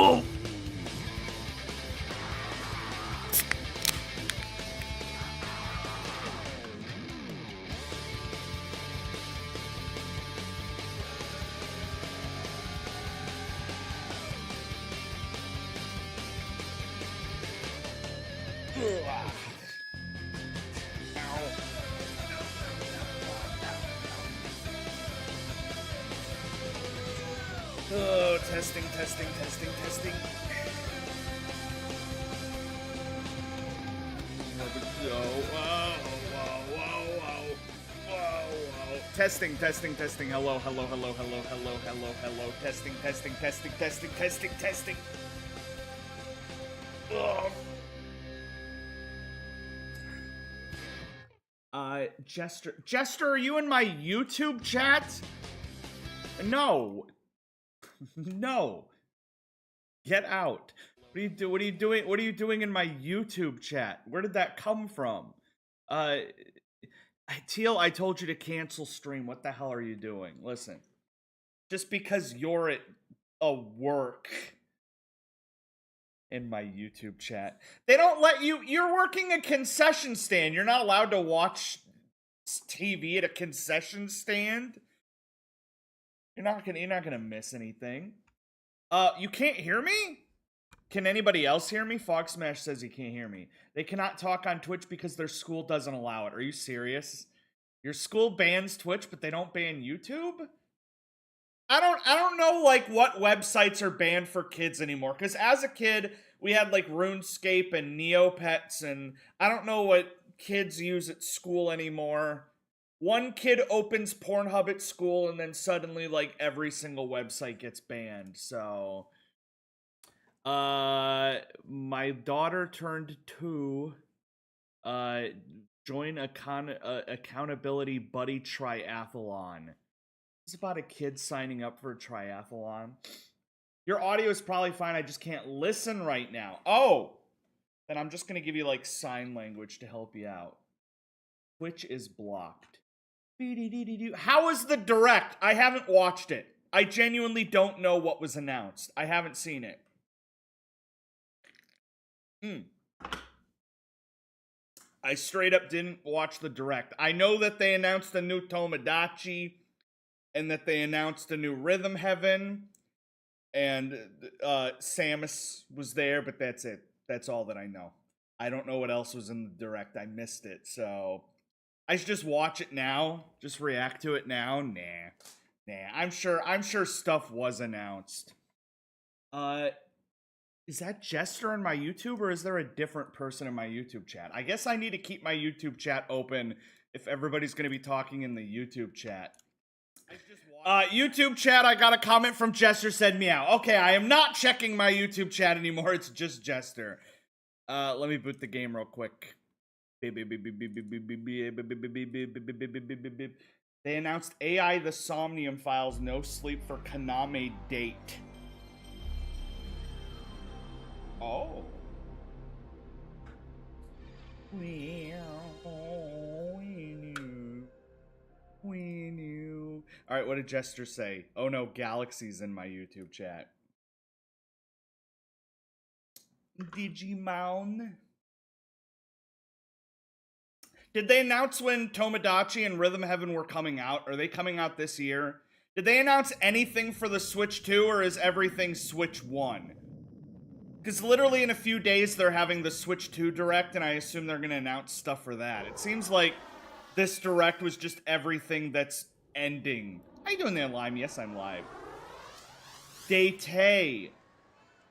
Oh. Oh, testing, testing, testing, testing. Whoa, whoa, whoa, whoa, whoa. Testing, testing, testing. Hello, hello, hello, hello, hello, hello, hello. Testing, testing, testing, testing, testing, testing. Ugh. Jester, are you in my YouTube chat? No. No. Get out. What are you doing? What are you doing in my YouTube chat? Where did that come from? Uh Teal, I told you to cancel stream. What the hell are you doing? Listen. Just because you're at a work in my YouTube chat. They don't let you. You're working a concession stand. You're not allowed to watch TV at a concession stand. You're not gonna miss anything. You can't hear me? Can anybody else hear me? Fog Smash says he can't hear me. They cannot talk on Twitch because their school doesn't allow it. Are you serious? Your school bans Twitch, but they don't ban YouTube? I don't know like what websites are banned for kids anymore. Because as a kid, we had like RuneScape and Neopets, and I don't know what kids use at school anymore. One kid opens Pornhub at school, and then suddenly like every single website gets banned. So, my daughter turned 2. Join accountability buddy triathlon. It's about a kid signing up for a triathlon. Your audio is probably fine. I just can't listen right now. Oh, then I'm just gonna give you like sign language to help you out. Twitch is blocked. How is the direct? I haven't watched it. I genuinely don't know what was announced. I haven't seen it. I straight up didn't watch the direct. I know that they announced a new Tomodachi and that they announced a new Rhythm Heaven and Samus was there, but that's it. That's all that I know. I don't know what else was in the direct. I missed it, so I should just watch it now. Just react to it now. Nah. I'm sure stuff was announced. Is that Jester in my YouTube, or is there a different person in my YouTube chat? I guess I need to keep my YouTube chat open if everybody's going to be talking in the YouTube chat. YouTube chat, I got a comment from Jester, said meow. Okay, I am not checking my YouTube chat anymore. It's just Jester. Let me boot the game real quick. They announced AI the Somnium files, no sleep for Kaname date. Oh. We knew. Alright, what did Jester say? Oh no, Galaxy's in my YouTube chat. Digimon. Did they announce when Tomodachi and Rhythm Heaven were coming out? Are they coming out this year? Did they announce anything for the Switch 2, or is everything Switch 1? Because literally in a few days they're having the Switch 2 Direct, and I assume they're going to announce stuff for that. It seems like this Direct was just everything that's ending. How you doing there, Lime? Yes, I'm live. Date.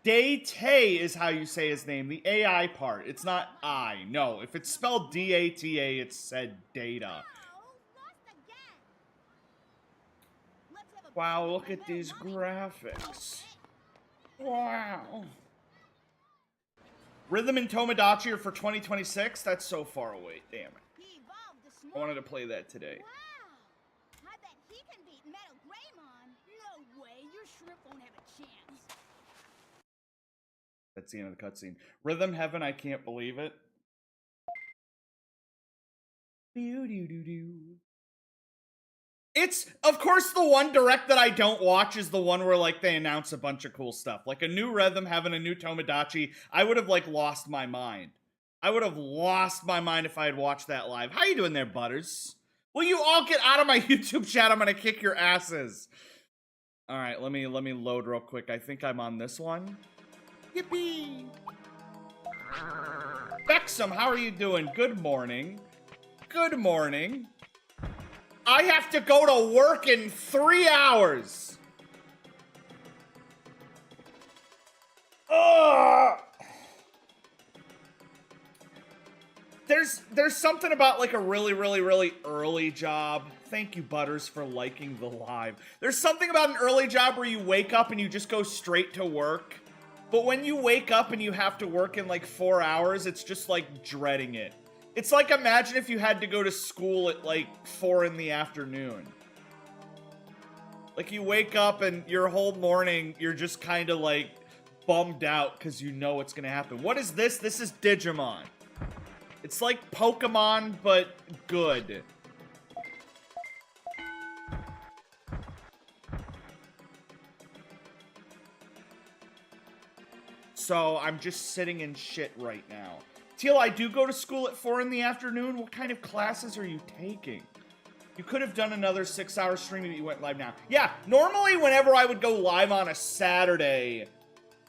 Date is how you say his name. The AI part. It's not I. No, if it's spelled D-A-T-A, it's said data. Wow, look at these graphics. Wow. Rhythm and Tomodachi are for 2026? That's so far away. Damn it. I wanted to play that today. Wow. I bet he can beat Metal Greymon. No way. Your shrimp won't have a chance. That's the end of the cutscene. Rhythm Heaven, I can't believe it. It's, of course, the one direct that I don't watch is the one where, like, they announce a bunch of cool stuff. Like, a new Rhythm having a new Tomodachi, I would have, like, lost my mind. I would have lost my mind if I had watched that live. How you doing there, Butters? Will you all get out of my YouTube chat? I'm gonna kick your asses. All right, let me load real quick. I think I'm on this one. Yippee! Bexum, how are you doing? Good morning. Good morning. I have to go to work in 3 hours. Ugh. There's something about like a really early job. Thank you, Butters, for liking the live. There's something about an early job where you wake up and you just go straight to work. But when you wake up and you have to work in like 4 hours, it's just like dreading it. It's like, imagine if you had to go to school at like 4 in the afternoon. Like, you wake up and your whole morning, you're just kind of like bummed out because you know what's gonna happen. What is this? This is Digimon. It's like Pokemon, but good. So I'm just sitting in shit right now. Teal, I do go to school at 4 in the afternoon. What kind of classes are you taking? You could have done another 6-hour stream if you went live now. Yeah, normally whenever I would go live on a Saturday,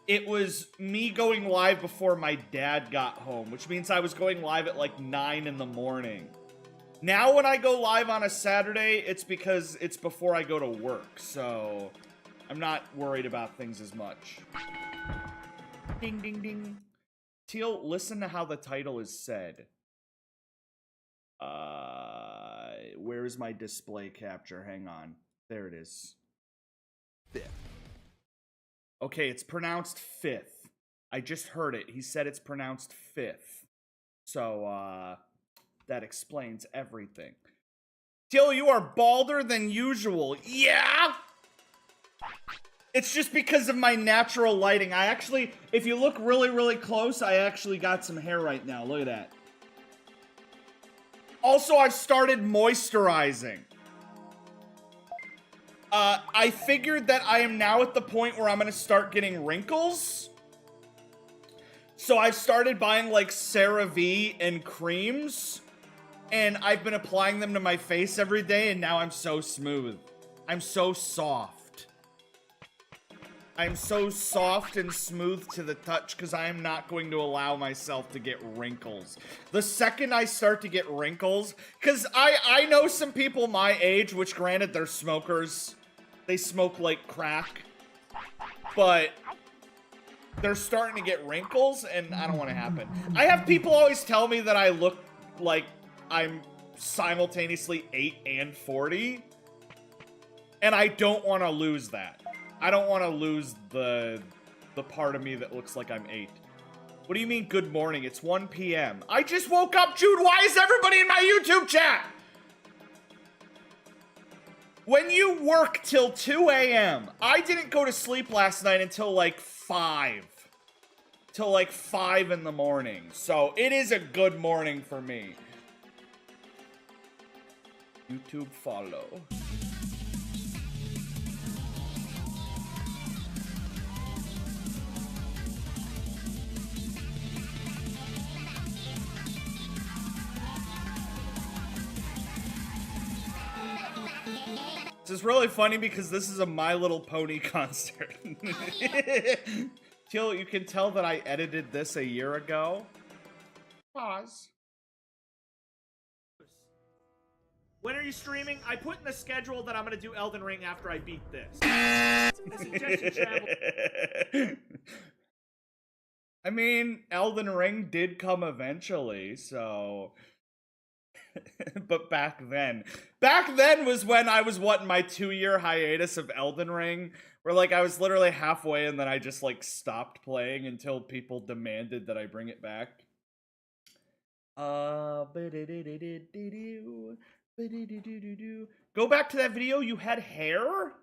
it was me going live before my dad got home, which means I was going live at like 9 in the morning. Now when I go live on a Saturday, it's because it's before I go to work, so I'm not worried about things as much. Ding, ding, ding. Teal, listen to how the title is said. Where is my display capture? Hang on. There it is. Fifth. Okay, it's pronounced fifth. I just heard it. He said it's pronounced fifth. So, that explains everything. Teal, you are balder than usual. Yeah! It's just because of my natural lighting. I actually, if you look really close, I actually got some hair right now. Look at that. Also, I've started moisturizing. I figured that I am now at the point where I'm gonna start getting wrinkles. So I've started buying like CeraVe and creams. And I've been applying them to my face every day, and now I'm so smooth. I'm so soft. I'm so soft and smooth to the touch because I am not going to allow myself to get wrinkles. The second I start to get wrinkles, because I know some people my age, which granted they're smokers. They smoke like crack. But they're starting to get wrinkles, and I don't want to happen. I have people always tell me that I look like I'm simultaneously 8 and 40. And I don't want to lose that. I don't want to lose the part of me that looks like I'm 8. What do you mean, good morning? It's 1 p.m. I just woke up, Jude. Why is everybody in my YouTube chat? When you work till 2 a.m., I didn't go to sleep last night until like 5. Till like 5 in the morning. So it is a good morning for me. YouTube follow. This is really funny because this is a My Little Pony concert. Teal, you can tell that I edited this a year ago. Pause. When are you streaming? I put in the schedule that I'm going to do Elden Ring after I beat this. I mean, Elden Ring did come eventually, so... But back then was when I was, what, in my 2-year hiatus of Elden Ring, where, like, I was literally halfway and then I just, like, stopped playing until people demanded that I bring it back. Go back to that video. You had hair?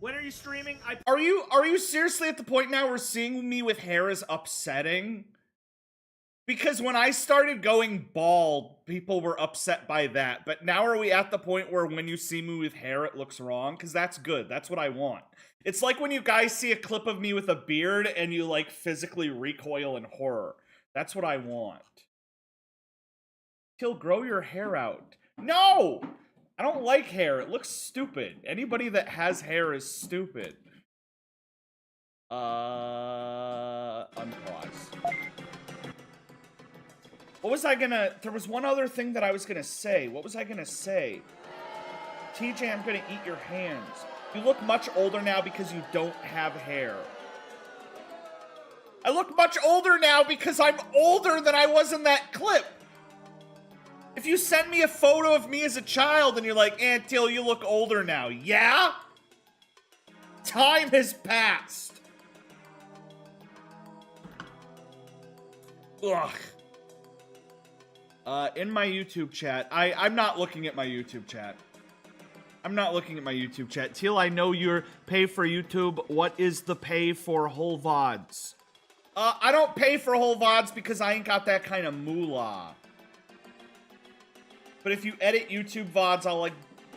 When are you streaming? Are you seriously at the point now where seeing me with hair is upsetting? Because when I started going bald, people were upset by that. But now are we at the point where when you see me with hair, it looks wrong? Because that's good. That's what I want. It's like when you guys see a clip of me with a beard and you, like, physically recoil in horror. That's what I want. He'll grow your hair out. No! I don't like hair. It looks stupid. Anybody that has hair is stupid. Unpause. What was I gonna... There was one other thing that I was gonna say. What was I gonna say? TJ, I'm gonna eat your hands. You look much older now because you don't have hair. I look much older now because I'm older than I was in that clip. If you send me a photo of me as a child and you're like, Aunt Till, you look older now. Yeah? Time has passed. Ugh. In my YouTube chat, I'm not looking at my YouTube chat. I'm not looking at my YouTube chat. Teal, I know you're pay for YouTube. What is the pay for whole VODs? I don't pay for whole VODs because I ain't got that kind of moolah. But if you edit YouTube VODs, I'll, like,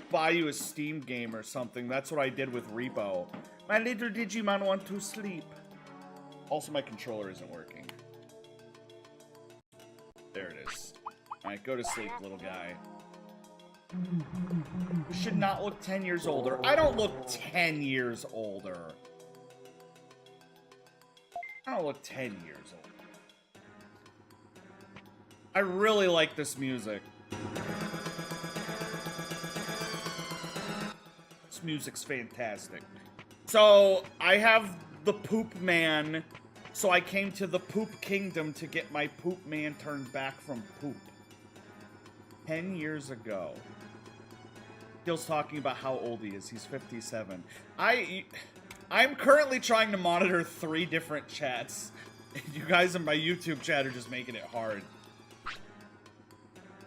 buy you a Steam game or something. That's what I did with Repo. My little Digimon want to sleep. Also, my controller isn't working. There it is. Alright, go to sleep, little guy. You should not look 10 years older. I don't look 10 years older. I don't look 10 years older. I really like this music. This music's fantastic. So, I have the Poop Man, so I came to the Poop Kingdom to get my Poop Man turned back from poop. 10 years ago. Dill's talking about how old he is. He's 57. I'm currently trying to monitor 3 different chats. You guys in my YouTube chat are just making it hard.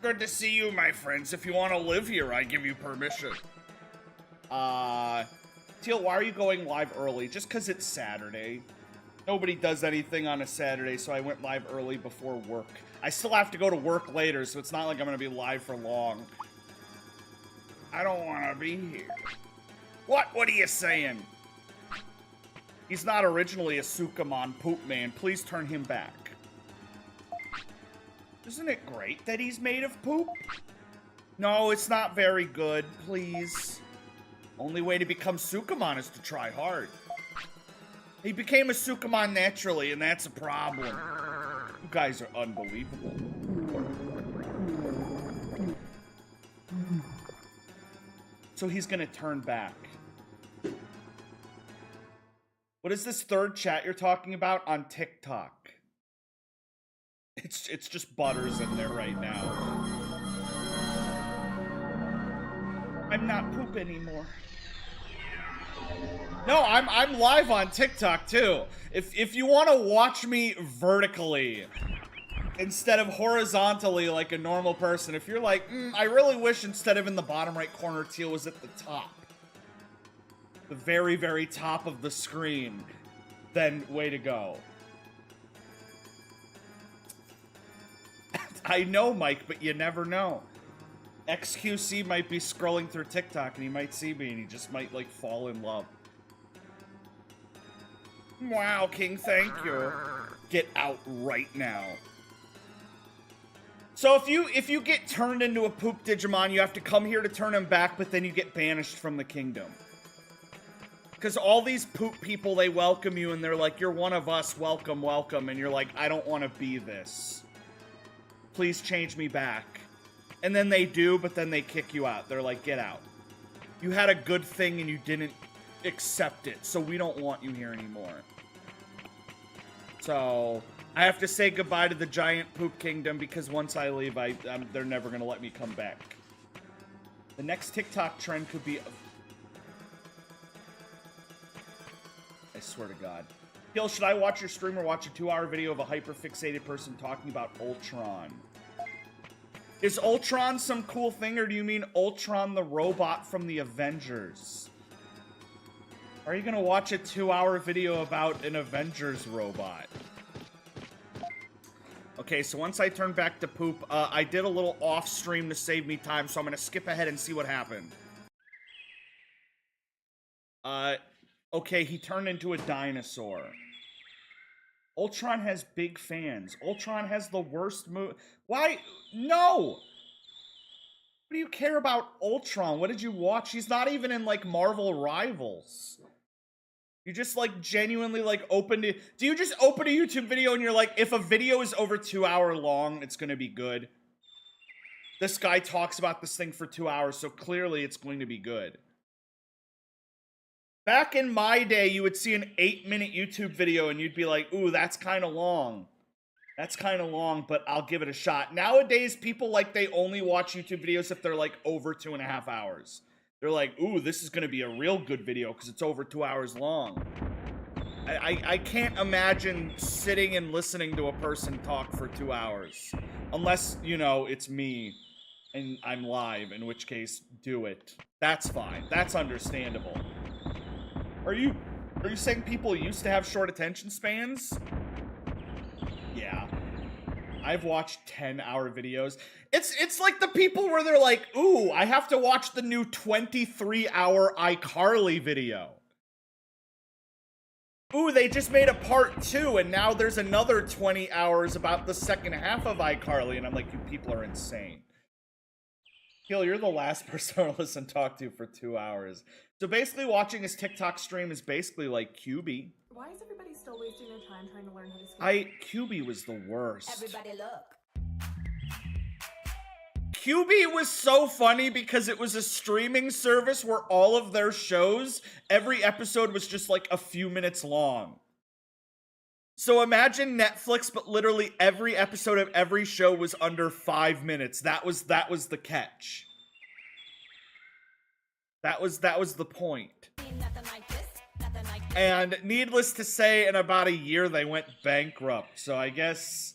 Good to see you, my friends. If you want to live here, I give you permission. Teal, why are you going live early? Just because it's Saturday. Nobody does anything on a Saturday, so I went live early before work. I still have to go to work later, so it's not like I'm going to be live for long. I don't want to be here. What? What are you saying? He's not originally a Sukamon Poop Man. Please turn him back. Isn't it great that he's made of poop? No, it's not very good. Please. Only way to become Sukamon is to try hard. He became a Sukamon naturally, and that's a problem. You guys are unbelievable. So he's gonna turn back. What is this third chat you're talking about on TikTok? It's just Butters in there right now. I'm not poop anymore. No, I'm live on TikTok too. If you want to watch me vertically instead of horizontally like a normal person, if you're like, I really wish instead of in the bottom right corner, Teal was at the top. The very, very top of the screen, then way to go. I know, Mike, but you never know. XQC might be scrolling through TikTok and he might see me and he just might, like, fall in love. Wow, King, thank you. Get out right now. So if you get turned into a poop Digimon, you have to come here to turn him back, but then you get banished from the kingdom. Because all these poop people, they welcome you and they're like, you're one of us, welcome, welcome. And you're like, I don't want to be this. Please change me back. And then they do, but then they kick you out. They're like, get out. You had a good thing and you didn't accept it, so we don't want you here anymore. So, I have to say goodbye to the giant poop kingdom because once I leave, they're never going to let me come back. The next TikTok trend could be... I swear to God. Gil, should I watch your stream or watch a 2-hour video of a hyper-fixated person talking about Ultron? Is Ultron some cool thing, or do you mean Ultron the robot from the Avengers? Are you gonna watch a 2-hour video about an Avengers robot? Okay, so once I turn back to poop, I did a little off stream to save me time, so I'm gonna skip ahead and see what happened. Okay, he turned into a dinosaur. Ultron has big fans. Ultron has the worst move. Why? No! What do you care about Ultron? What did you watch? He's not even in, like, Marvel Rivals. You just, like, genuinely, like, opened it. Do you just open a YouTube video and you're like, if a video is over 2 hours long, it's gonna be good? This guy talks about this thing for 2 hours, so clearly it's going to be good. Back in my day, you would see an 8-minute YouTube video and you'd be like, ooh, that's kind of long. That's kind of long, but I'll give it a shot. Nowadays, people, like, they only watch YouTube videos if they're, like, over 2.5 hours. They're like, ooh, this is going to be a real good video because it's over 2 hours long. I can't imagine sitting and listening to a person talk for 2 hours. Unless, you know, it's me and I'm live, in which case, do it. That's fine. That's understandable. Are you saying people used to have short attention spans? Yeah. I've watched 10-hour videos. It's like the people where they're like, ooh, I have to watch the new 23-hour iCarly video. Ooh, they just made a part 2, and now there's another 20 hours about the second half of iCarly, and I'm like, you people are insane. Gil, you're the last person I'll listen to talk to for 2 hours. So basically watching his TikTok stream is basically like QB. Why is everybody still wasting their time trying to learn how to skate? QB was the worst. Everybody look. QB was so funny because it was a streaming service where all of their shows, every episode was just like a few minutes long. So imagine Netflix, but literally every episode of every show was under 5 minutes. That was the catch. That was the point. And needless to say, in about a year, they went bankrupt. So I guess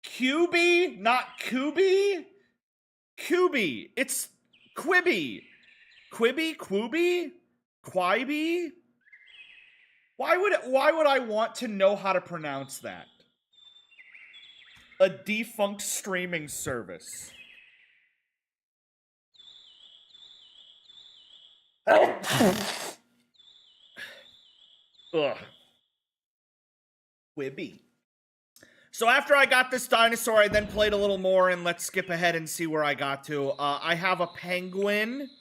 QB, not Kubi? QB. It's Quibi. Quibi? Quooby? Quibi? Why would I want to know how to pronounce that? A defunct streaming service. Ugh. Quibi. So after I got this dinosaur, I then played a little more, and let's skip ahead and see where I got to. I have a penguin.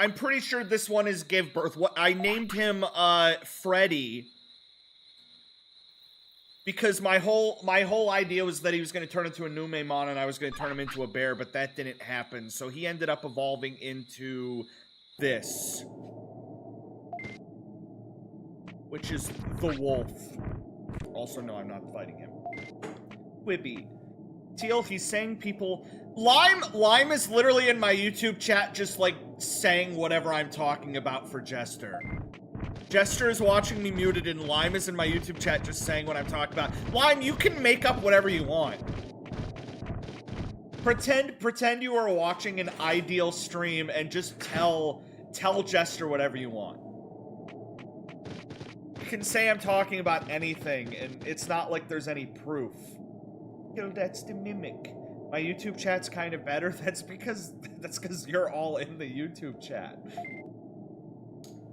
I'm pretty sure this one is give birth. What I named him Freddy. Because my whole idea was that he was going to turn into a Numemon and I was going to turn him into a bear, but that didn't happen. So he ended up evolving into this. Which is the wolf. Also, no, I'm not fighting him. Quibi. Teal, he's saying people... Lime is literally in my YouTube chat just, like, saying whatever I'm talking about for Jester. Jester is watching me muted, and Lime is in my YouTube chat just saying what I'm talking about. Lime, you can make up whatever you want. Pretend you are watching an ideal stream and just tell Jester whatever you want. You can say I'm talking about anything, and it's not like there's any proof. Yo, that's the mimic. My YouTube chat's kind of better. That's because you're all in the YouTube chat.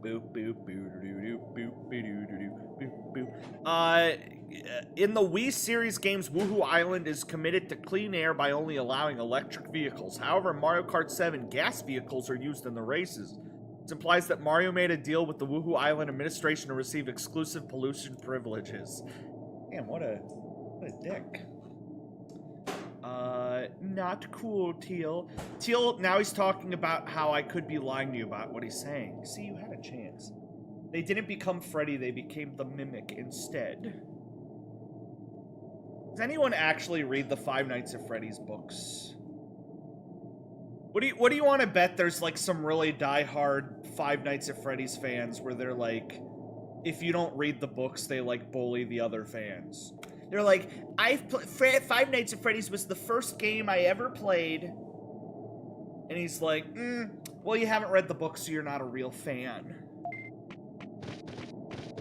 Boop boop boop doo boop boop boop boop. In the Wii series games, Woohoo Island is committed to clean air by only allowing electric vehicles. However, in Mario Kart 7, gas vehicles are used in the races. This implies that Mario made a deal with the Woohoo Island administration to receive exclusive pollution privileges. Damn, what a dick. Not cool, Teal. Teal, now he's talking about how I could be lying to you about what he's saying. See, you had a chance. They didn't become Freddy, they became the Mimic instead. Does anyone actually read the Five Nights at Freddy's books? What do you want to bet there's, like, some really diehard Five Nights at Freddy's fans where they're like, if you don't read the books, they, like, bully the other fans. They're like, Five Nights at Freddy's was the first game I ever played. And he's like, well, you haven't read the book, so you're not a real fan.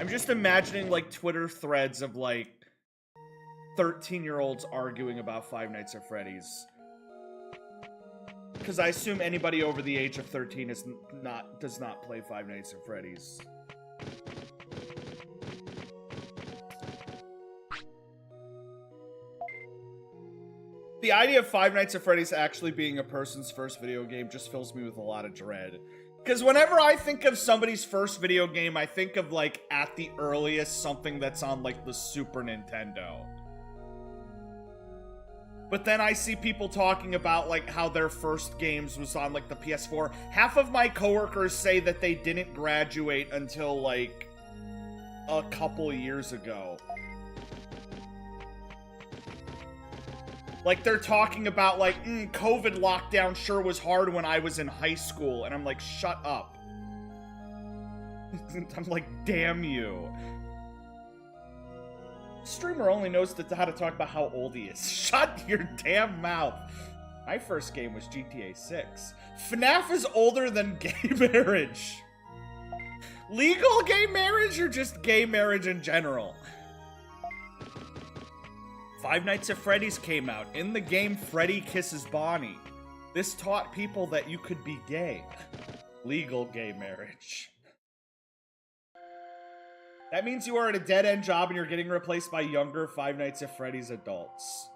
I'm just imagining, like, Twitter threads of, like, 13-year-olds arguing about Five Nights at Freddy's. Because I assume anybody over the age of 13 does not play Five Nights at Freddy's. The idea of Five Nights at Freddy's actually being a person's first video game just fills me with a lot of dread. Because whenever I think of somebody's first video game, I think of, like, at the earliest, something that's on, like, the Super Nintendo. But then I see people talking about, like, how their first games was on, like, the PS4. Half of my coworkers say that they didn't graduate until, like, a couple years ago. Like, they're talking about, like, COVID lockdown sure was hard when I was in high school. And I'm like, shut up. I'm like, damn you. Streamer only knows how to talk about how old he is. Shut your damn mouth. My first game was GTA 6. FNAF is older than gay marriage. Legal gay marriage or just gay marriage in general? Five Nights at Freddy's came out. In the game, Freddy kisses Bonnie. This taught people that you could be gay. Legal gay marriage. That means you are at a dead-end job and you're getting replaced by younger Five Nights at Freddy's adults.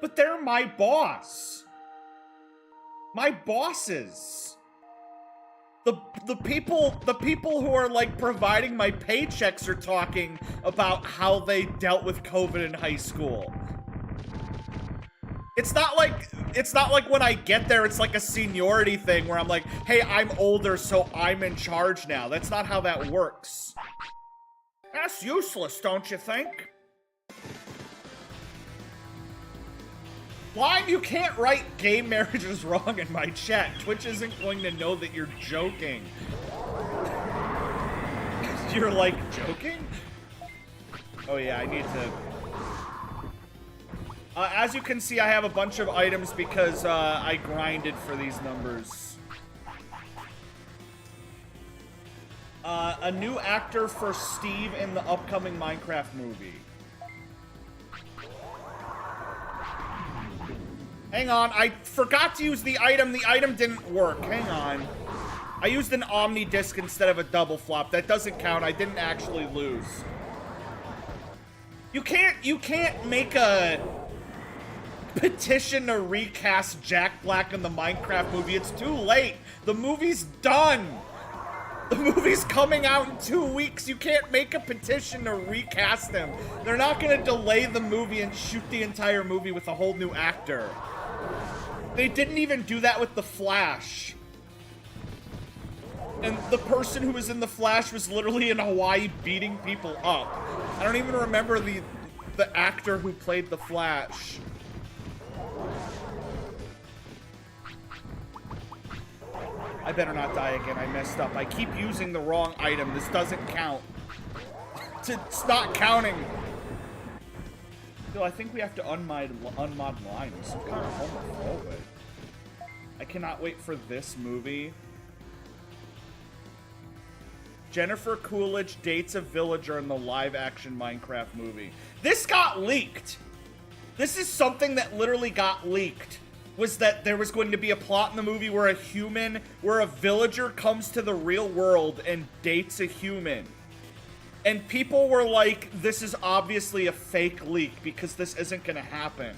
But they're my boss. My bosses. The people who are, like, providing my paychecks are talking about how they dealt with COVID in high school. It's not like when I get there, it's like a seniority thing where I'm like, hey, I'm older, so I'm in charge now. That's not how that works. That's useless, don't you think? Lime, you can't write gay marriage is wrong in my chat. Twitch isn't going to know that you're joking. You're like, joking? Oh yeah, I need to... as you can see, I have a bunch of items because I grinded for these numbers. A new actor for Steve in the upcoming Minecraft movie. Hang on, I forgot to use the item. The item didn't work. Hang on. I used an Omni disc instead of a double flop. That doesn't count. I didn't actually lose. You can't make a petition to recast Jack Black in the Minecraft movie. It's too late. The movie's done. The movie's coming out in 2 weeks. You can't make a petition to recast him. They're not gonna delay the movie and shoot the entire movie with a whole new actor. They didn't even do that with The Flash. And the person who was in The Flash was literally in Hawaii beating people up. I don't even remember the actor who played The Flash. I better not die again. I messed up. I keep using the wrong item. This doesn't count. It's not counting. Still, I think we have to unmod Lime. Some kind of homophobic. I cannot wait for this movie. Jennifer Coolidge dates a villager in the live-action Minecraft movie. This got leaked. This is something that literally got leaked. Was that there was going to be a plot in the movie where a villager comes to the real world and dates a human. And people were like, this is obviously a fake leak because this isn't gonna happen.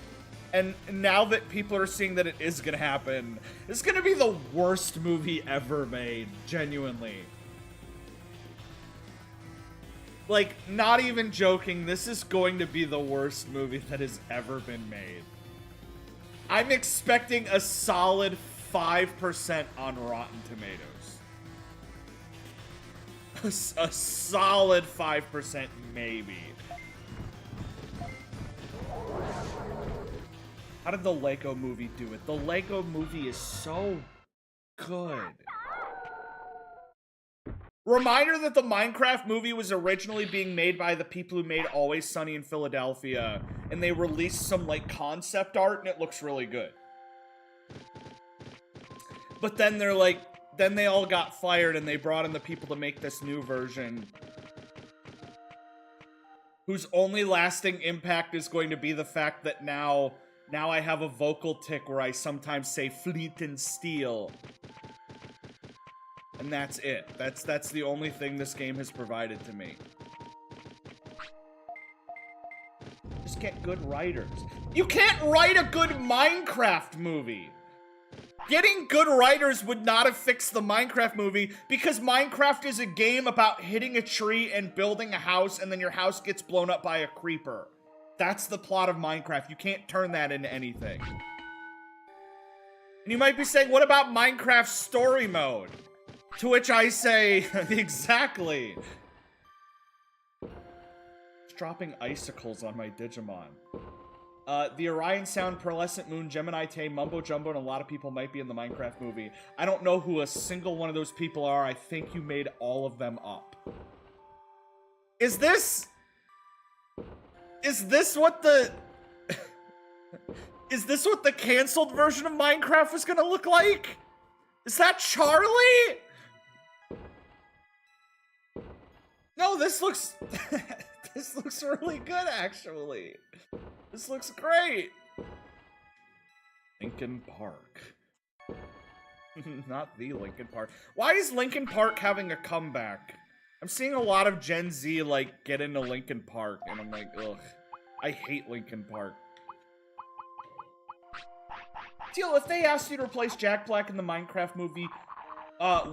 And now that people are seeing that it is gonna happen, it's gonna be the worst movie ever made, genuinely. Like, not even joking, this is going to be the worst movie that has ever been made. I'm expecting a solid 5% on Rotten Tomatoes. A solid 5% maybe. How did the Lego movie do it? The Lego movie is so good. Reminder that the Minecraft movie was originally being made by the people who made Always Sunny in Philadelphia, and they released some, like, concept art, and it looks really good. But then they're like, then they all got fired, and they brought in the people to make this new version. whose only lasting impact is going to be the fact that now I have a vocal tick where I sometimes say fleet and steel. And that's it. That's the only thing this game has provided to me. Just get good writers. You can't write a good Minecraft movie. Getting good writers would not have fixed the Minecraft movie because Minecraft is a game about hitting a tree and building a house and then your house gets blown up by a creeper. That's the plot of Minecraft. You can't turn that into anything. And you might be saying, what about Minecraft story mode? To which I say, exactly. It's dropping icicles on my Digimon. The Orion Sound, Pearlescent Moon, Gemini Tay, Mumbo Jumbo, and a lot of people might be in the Minecraft movie. I don't know who a single one of those people are. I think you made all of them up. Is this what the... Is this what the canceled version of Minecraft was gonna look like? Is that Charlie? No, this looks... this looks really good, actually. This looks great. Linkin Park. Not the Linkin Park. Why is Linkin Park having a comeback? I'm seeing a lot of Gen Z, like, get into Linkin Park, and I'm like, ugh. I hate Linkin Park. Teal, if they asked you to replace Jack Black in the Minecraft movie,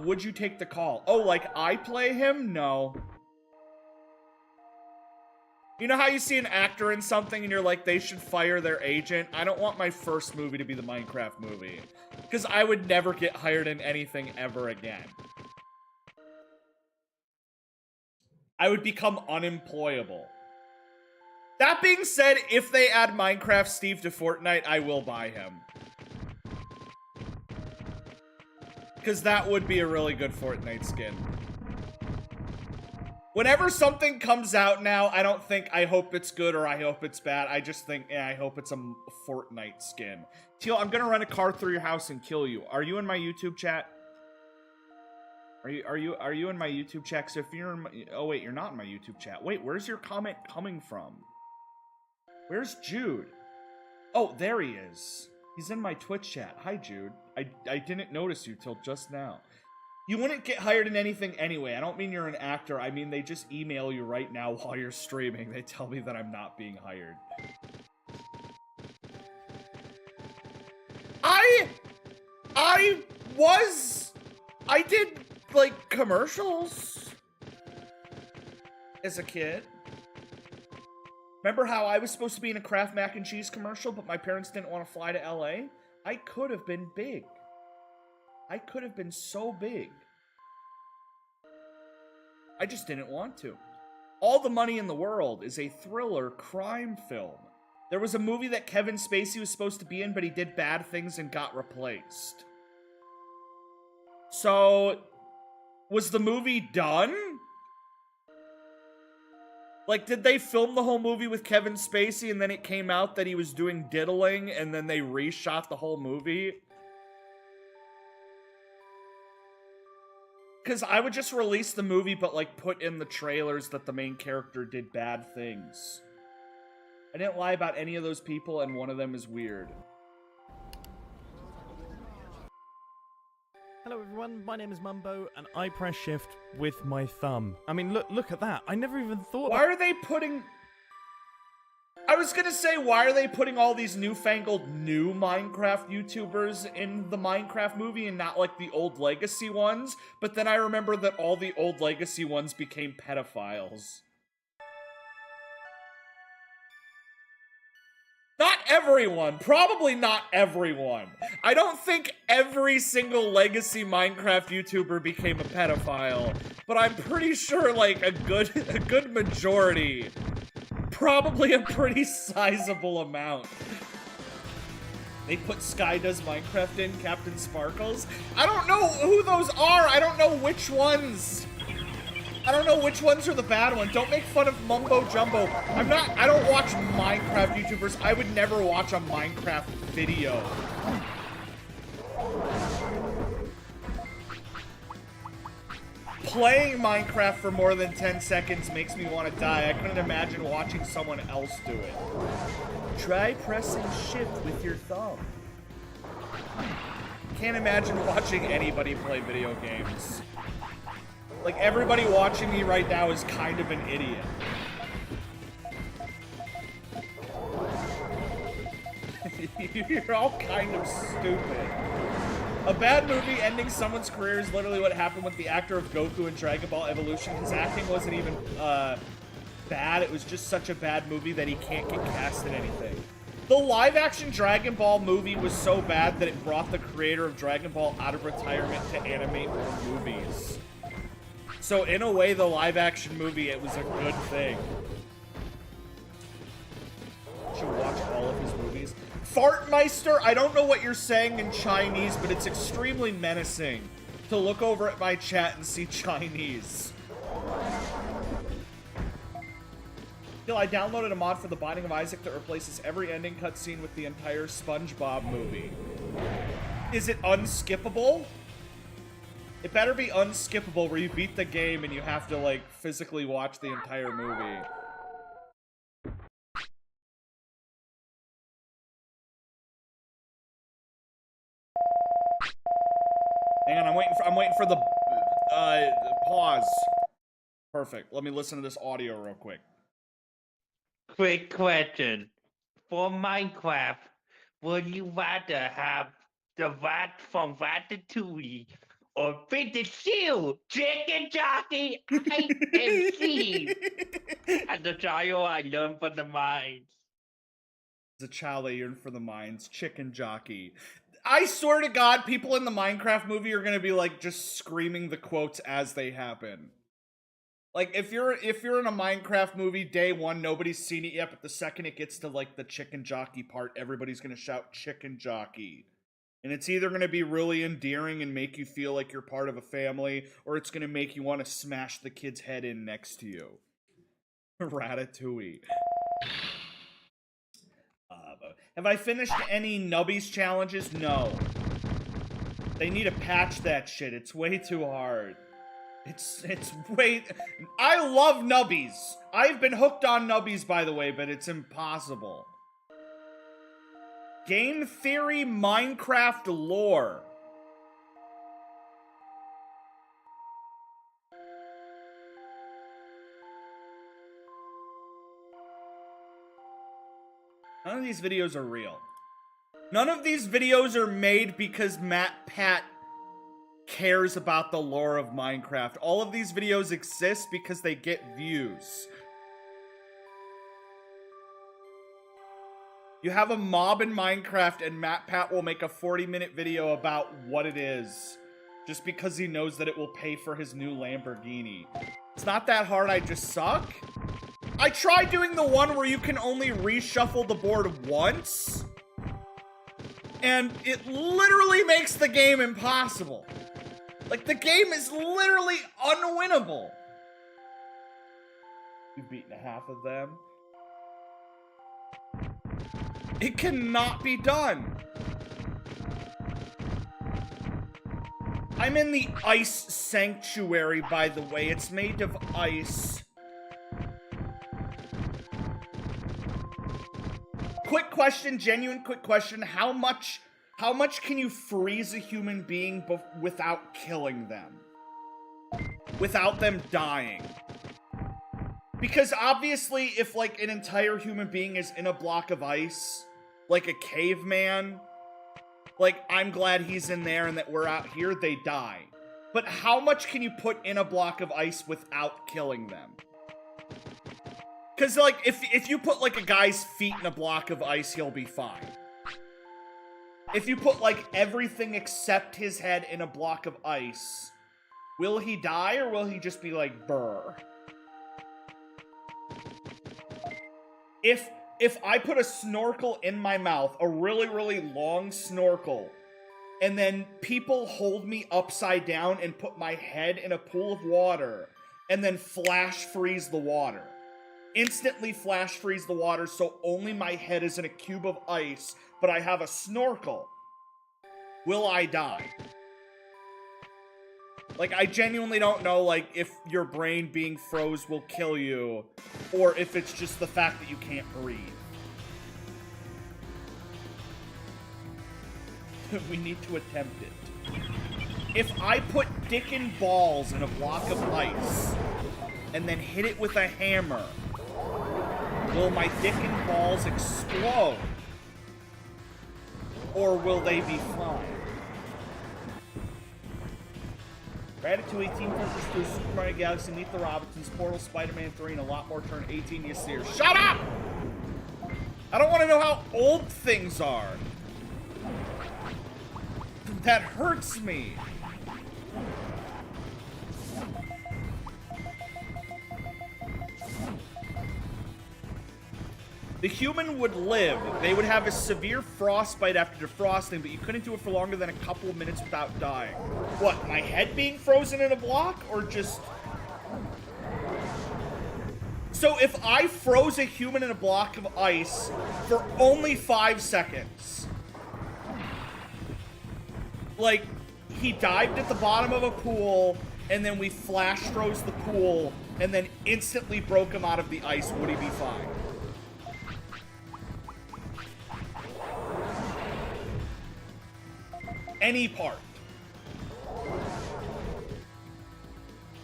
would you take the call? Oh, like, I play him? No. You know how you see an actor in something and you're like, they should fire their agent? I don't want my first movie to be the Minecraft movie. Because I would never get hired in anything ever again. I would become unemployable. That being said, if they add Minecraft Steve to Fortnite, I will buy him. Because that would be a really good Fortnite skin. Whenever something comes out now, I don't think I hope it's good or I hope it's bad. I just think, yeah, I hope it's a Fortnite skin. Teal, I'm gonna run a car through your house and kill you. Are you in my YouTube chat? Are you in my YouTube chat? So if you're in my, oh wait, you're not in my YouTube chat. Wait, where's your comment coming from? Where's Jude? Oh, there he is. He's in my Twitch chat. Hi, Jude. I didn't notice you till just now. You wouldn't get hired in anything anyway. I don't mean you're an actor. I mean they just email you right now while you're streaming. They tell me that I'm not being hired. I did, like, commercials as a kid. Remember how I was supposed to be in a Kraft mac and cheese commercial, but my parents didn't want to fly to LA? I could have been big. I could have been so big. I just didn't want to. All the Money in the World is a thriller crime film. There was a movie that Kevin Spacey was supposed to be in, but he did bad things and got replaced. So, was the movie done? Like, did they film the whole movie with Kevin Spacey and then it came out that he was doing diddling and then they reshot the whole movie? Because I would just release the movie but, like, put in the trailers that the main character did bad things. I didn't lie about any of those people and one of them is weird. Hello everyone, my name is Mumbo, and I press shift with my thumb. I mean, look at that. I never even thought Why are they putting... I was gonna say, why are they putting all these newfangled new Minecraft YouTubers in the Minecraft movie and not like the old legacy ones? But then I remember that all the old legacy ones became pedophiles. Not everyone. Probably not everyone. I don't think every single legacy Minecraft YouTuber became a pedophile, but I'm pretty sure like a good majority. Probably a pretty sizable amount. They put Sky Does Minecraft in Captain Sparkles. I don't know who those are. I don't know which ones. I don't know which ones are the bad ones. Don't make fun of Mumbo Jumbo. I don't watch Minecraft YouTubers. I would never watch a Minecraft video. Playing Minecraft for more than 10 seconds makes me want to die. I couldn't imagine watching someone else do it. Try pressing shift with your thumb. Can't imagine watching anybody play video games. Like, everybody watching me right now is kind of an idiot. You're all kind of stupid. A bad movie ending someone's career is literally what happened with the actor of Goku in Dragon Ball Evolution. His acting wasn't even bad. It was just such a bad movie that he can't get cast in anything. The live-action Dragon Ball movie was so bad that it brought the creator of Dragon Ball out of retirement to animate more movies. So in a way, the live-action movie, it was a good thing. Should watch all of his movies. Fartmeister, I don't know what you're saying in Chinese, but it's extremely menacing to look over at my chat and see Chinese. Still, I downloaded a mod for The Binding of Isaac that replaces every ending cutscene with the entire SpongeBob movie. Is it unskippable? It better be unskippable where you beat the game and you have to, like, physically watch the entire movie. Hang on, I'm waiting for the pause. Perfect. Let me listen to this audio real quick. Quick question. For Minecraft, would you rather have the rat from Ratatouille or Fidget Shield, Chicken Jockey, I and Steve? As a child, I learned from the mines. As a child, I yearned for the mines. Chicken Jockey. I swear to God, people in the Minecraft movie are gonna be like just screaming the quotes as they happen. Like if you're in a Minecraft movie, day one, nobody's seen it yet, but the second it gets to like the chicken jockey part, everybody's gonna shout chicken jockey. And it's either gonna be really endearing and make you feel like you're part of a family, or it's gonna make you want to smash the kid's head in next to you. Ratatouille. Have I finished any Nubbies challenges? No. They need to patch that shit. It's way too hard. It's way... I love Nubbies. I've been hooked on Nubbies, by the way, but it's impossible. Game Theory Minecraft Lore. None of these videos are real. None of these videos are made because Pat cares about the lore of Minecraft. All of these videos exist because they get views. You have a mob in Minecraft and Pat will make a 40-minute video about what it is. Just because he knows that it will pay for his new Lamborghini. It's not that hard, I just suck. I tried doing the one where you can only reshuffle the board once. And it literally makes the game impossible. Like, the game is literally unwinnable. You've beaten half of them. It cannot be done. I'm in the Ice Sanctuary, by the way. It's made of ice. Quick question, genuine quick question. How much can you freeze a human being without killing them? Without them dying? Because obviously, if like an entire human being is in a block of ice, like a caveman, like I'm glad he's in there and that we're out here, they die. But how much can you put in a block of ice without killing them? Because, like, if you put, like, a guy's feet in a block of ice, he'll be fine. If you put, like, everything except his head in a block of ice, will he die or will he just be like, brr? If I put a snorkel in my mouth, a really, really long snorkel, and then people hold me upside down and put my head in a pool of water, and then flash freeze the water. Instantly flash freeze the water so only my head is in a cube of ice, but I have a snorkel. Will I die? Like, I genuinely don't know, like, if your brain being froze will kill you, or if it's just the fact that you can't breathe. We need to attempt it. If I put dick and balls in a block of ice, and then hit it with a hammer, will my dick and balls explode? Or will they be fine? Ratatouille, Team Fortress 2, Super Mario Galaxy, Meet the Robinsons, Portal, Spider-Man 3, and a lot more turn 18 this year. Shut up! I don't want to know how old things are. That hurts me. The human would live. They would have a severe frostbite after defrosting, but you couldn't do it for longer than a couple of minutes without dying. What, my head being frozen in a block? Or just... So if I froze a human in a block of ice for only 5 seconds... Like, he dived at the bottom of a pool, and then we flash froze the pool, and then instantly broke him out of the ice, would he be fine? Any part.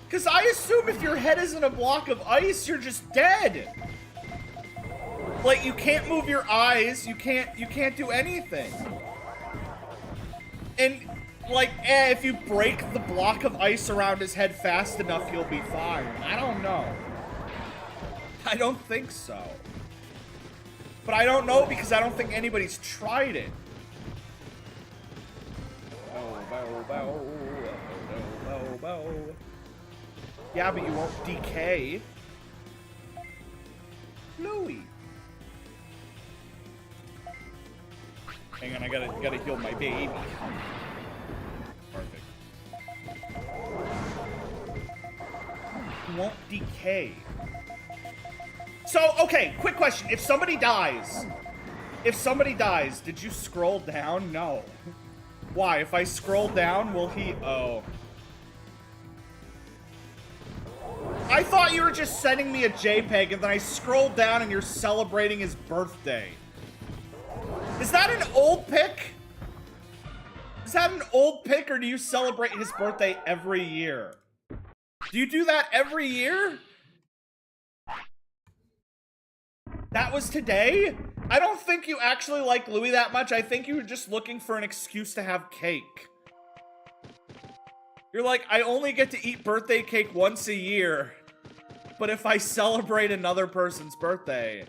Because I assume if your head is in a block of ice, you're just dead. Like, you can't move your eyes, you can't do anything. And, like, if you break the block of ice around his head fast enough, you'll be fine. I don't know. I don't think so. But I don't know because I don't think anybody's tried it. Yeah, but you won't decay. Louie. Hang on, I gotta heal my baby. Perfect. You won't decay. So, okay, quick question. If somebody dies, did you scroll down? No. Why? If I scroll down, will he... Oh. I thought you were just sending me a JPEG, and then I scrolled down and you're celebrating his birthday. Is that an old pic? Is that an old pic, or do you celebrate his birthday every year? Do you do that every year? That was today? I don't think you actually like Louis that much. I think you were just looking for an excuse to have cake. You're like, I only get to eat birthday cake once a year. But if I celebrate another person's birthday...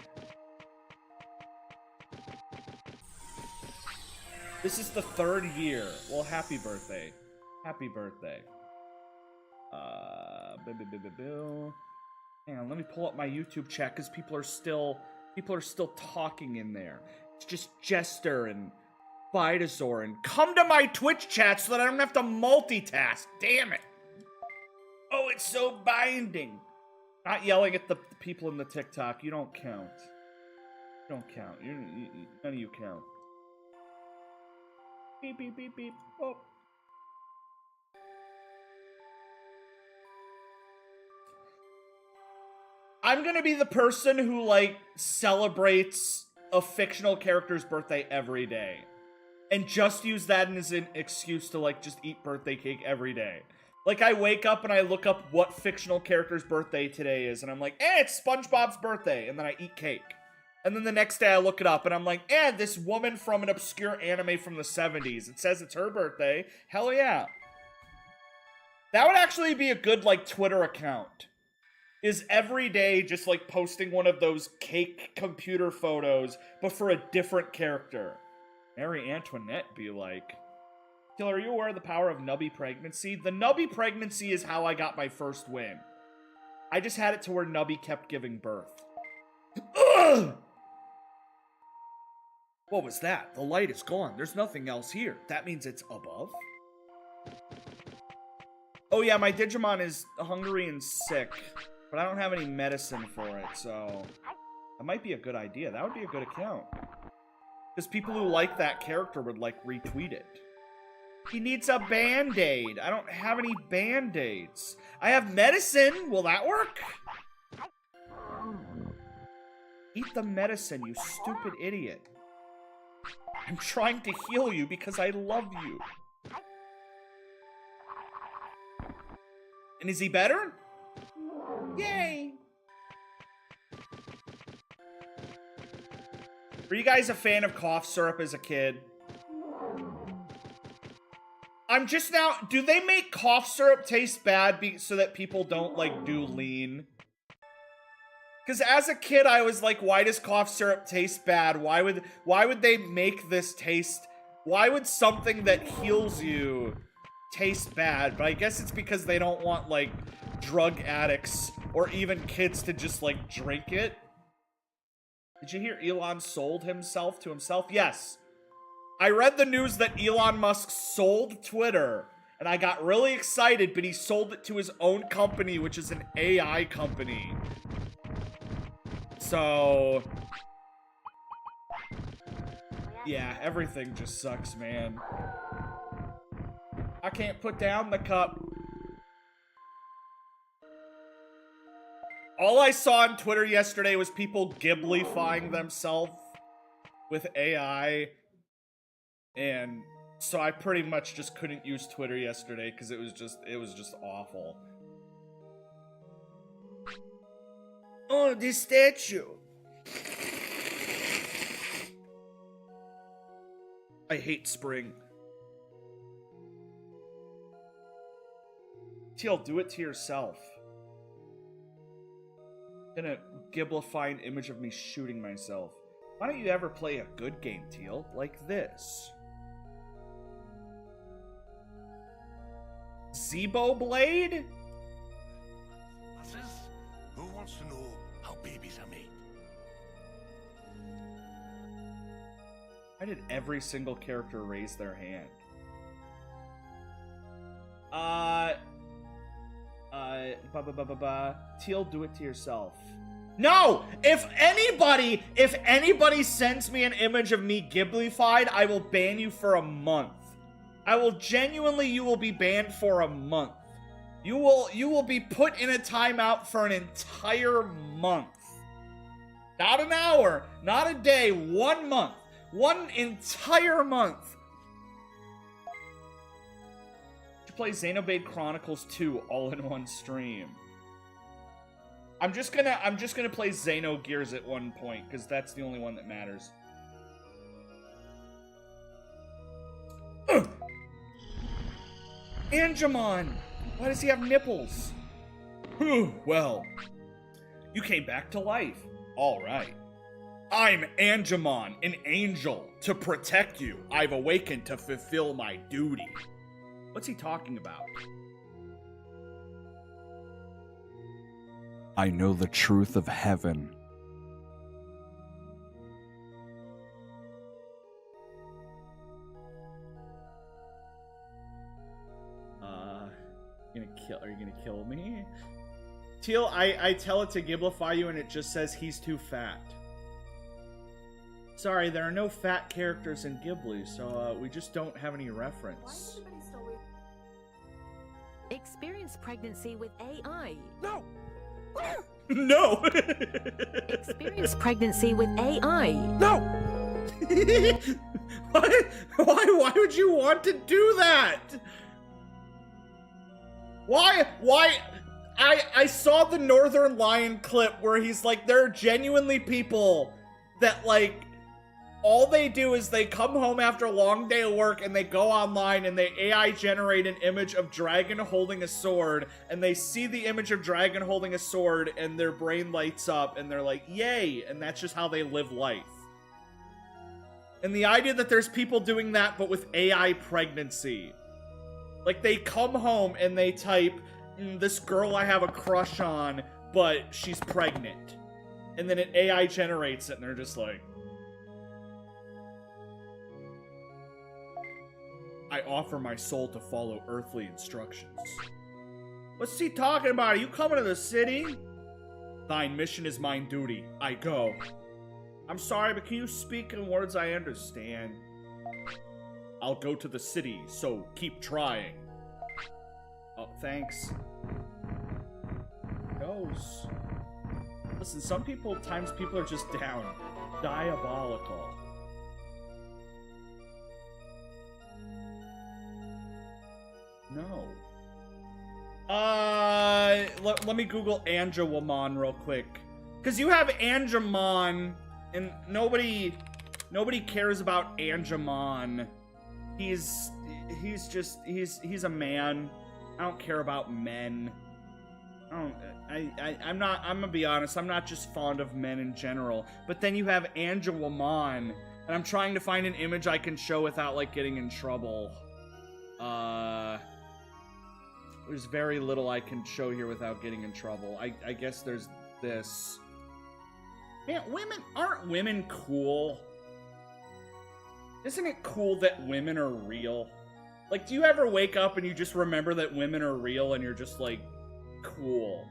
This is the 3rd year. Well, happy birthday. Happy birthday. Hang on, let me pull up my YouTube chat because people are still talking in there. It's just Jester and Bidazor, and come to my Twitch chat so that I don't have to multitask. Damn it. Oh, it's so binding. Not yelling at the people in the TikTok. You don't count. You don't count. None of you count. Beep, beep, beep, beep. Oh. I'm gonna be the person who, like, celebrates a fictional character's birthday every day. And just use that as an excuse to, like, just eat birthday cake every day. Like, I wake up and I look up what fictional character's birthday today is, and I'm like, it's SpongeBob's birthday, and then I eat cake. And then the next day I look it up, and I'm like, this woman from an obscure anime from the 70s. It says it's her birthday. Hell yeah. That would actually be a good, like, Twitter account. Is every day just, like, posting one of those cake computer photos, but for a different character. Mary Antoinette be like... Killer, are you aware of the power of nubby pregnancy? The nubby pregnancy is how I got my first win. I just had it to where Nubby kept giving birth. Ugh! What was that? The light is gone. There's nothing else here. That means it's above? Oh yeah, my Digimon is hungry and sick. But I don't have any medicine for it, so... That might be a good idea. That would be a good account. Because people who like that character would, like, retweet it. He needs a Band-Aid. I don't have any Band-Aids. I have medicine. Will that work? Eat the medicine, you stupid idiot. I'm trying to heal you because I love you. And is he better? Yay! Were you guys a fan of cough syrup as a kid? I'm just now... Do they make cough syrup taste bad so that people don't, like, do lean? Because as a kid, I was like, why does cough syrup taste bad? Why would they make this taste... Why would something that heals you taste bad? But I guess it's because they don't want, like, drug addicts or even kids to just, like, drink it. Did you hear Elon sold himself to himself? Yes. I read the news that Elon Musk sold Twitter, and I got really excited, but he sold it to his own company, which is an AI company. So... yeah, everything just sucks, man. I can't put down the cup. All I saw on Twitter yesterday was people Ghiblifying themselves with AI. And so I pretty much just couldn't use Twitter yesterday because it was just awful. Oh, this statue. I hate spring. Teal, do it to yourself. Gonna Ghiblify an image of me shooting myself. Why don't you ever play a good game, Teal, like this? Zebo Blade? Who wants to know how babies are made? Why did every single character raise their hand? Teal, do it to yourself. No! If anybody sends me an image of me Ghiblified, I will ban you for a month. I will genuinely, you will be banned for a month. You will be put in a timeout for an entire month. Not an hour, not a day, 1 month. 1 entire month. To play Xenoblade Chronicles 2 all in one stream. I'm just gonna play Xenogears at one point, because that's the only one that matters. Angemon! Why does he have nipples? Well, you came back to life. Alright. I'm Angemon, an angel. To protect you, I've awakened to fulfill my duty. What's he talking about? I know the truth of heaven. Are you gonna kill me? Teal, I tell it to Ghiblify you and it just says he's too fat. Sorry, there are no fat characters in Ghibli, so we just don't have any reference. Why is everybody still waiting? Experience pregnancy with AI. No! No! Experience pregnancy with AI. No! What? Why would you want to do that? Why? I saw the Northern Lion clip where he's like, there are genuinely people that, like, all they do is they come home after a long day of work and they go online and they AI generate an image of Dragon holding a sword, and they see the image of Dragon holding a sword and their brain lights up and they're like, yay, and that's just how they live life. And the idea that there's people doing that but with AI pregnancy. Like, they come home and they type, this girl I have a crush on, but she's pregnant. And then it AI generates it, and they're just like... I offer my soul to follow earthly instructions. What's he talking about? Are you coming to the city? Thine mission is mine duty. I go. I'm sorry, but can you speak in words I understand? I'll go to the city, so keep trying. Oh, thanks. Goes. Listen, times people are just down. Diabolical. No. Let me Google Anjawamon real quick. Because you have Anjamon, and nobody cares about Anjamon. He's a man. I don't care about men. I'm gonna be honest, I'm not just fond of men in general. But then you have Anjawamon, and I'm trying to find an image I can show without, like, getting in trouble. There's very little I can show here without getting in trouble. I guess there's this. Man, aren't women cool? Isn't it cool that women are real? Like, do you ever wake up and you just remember that women are real and you're just like, cool?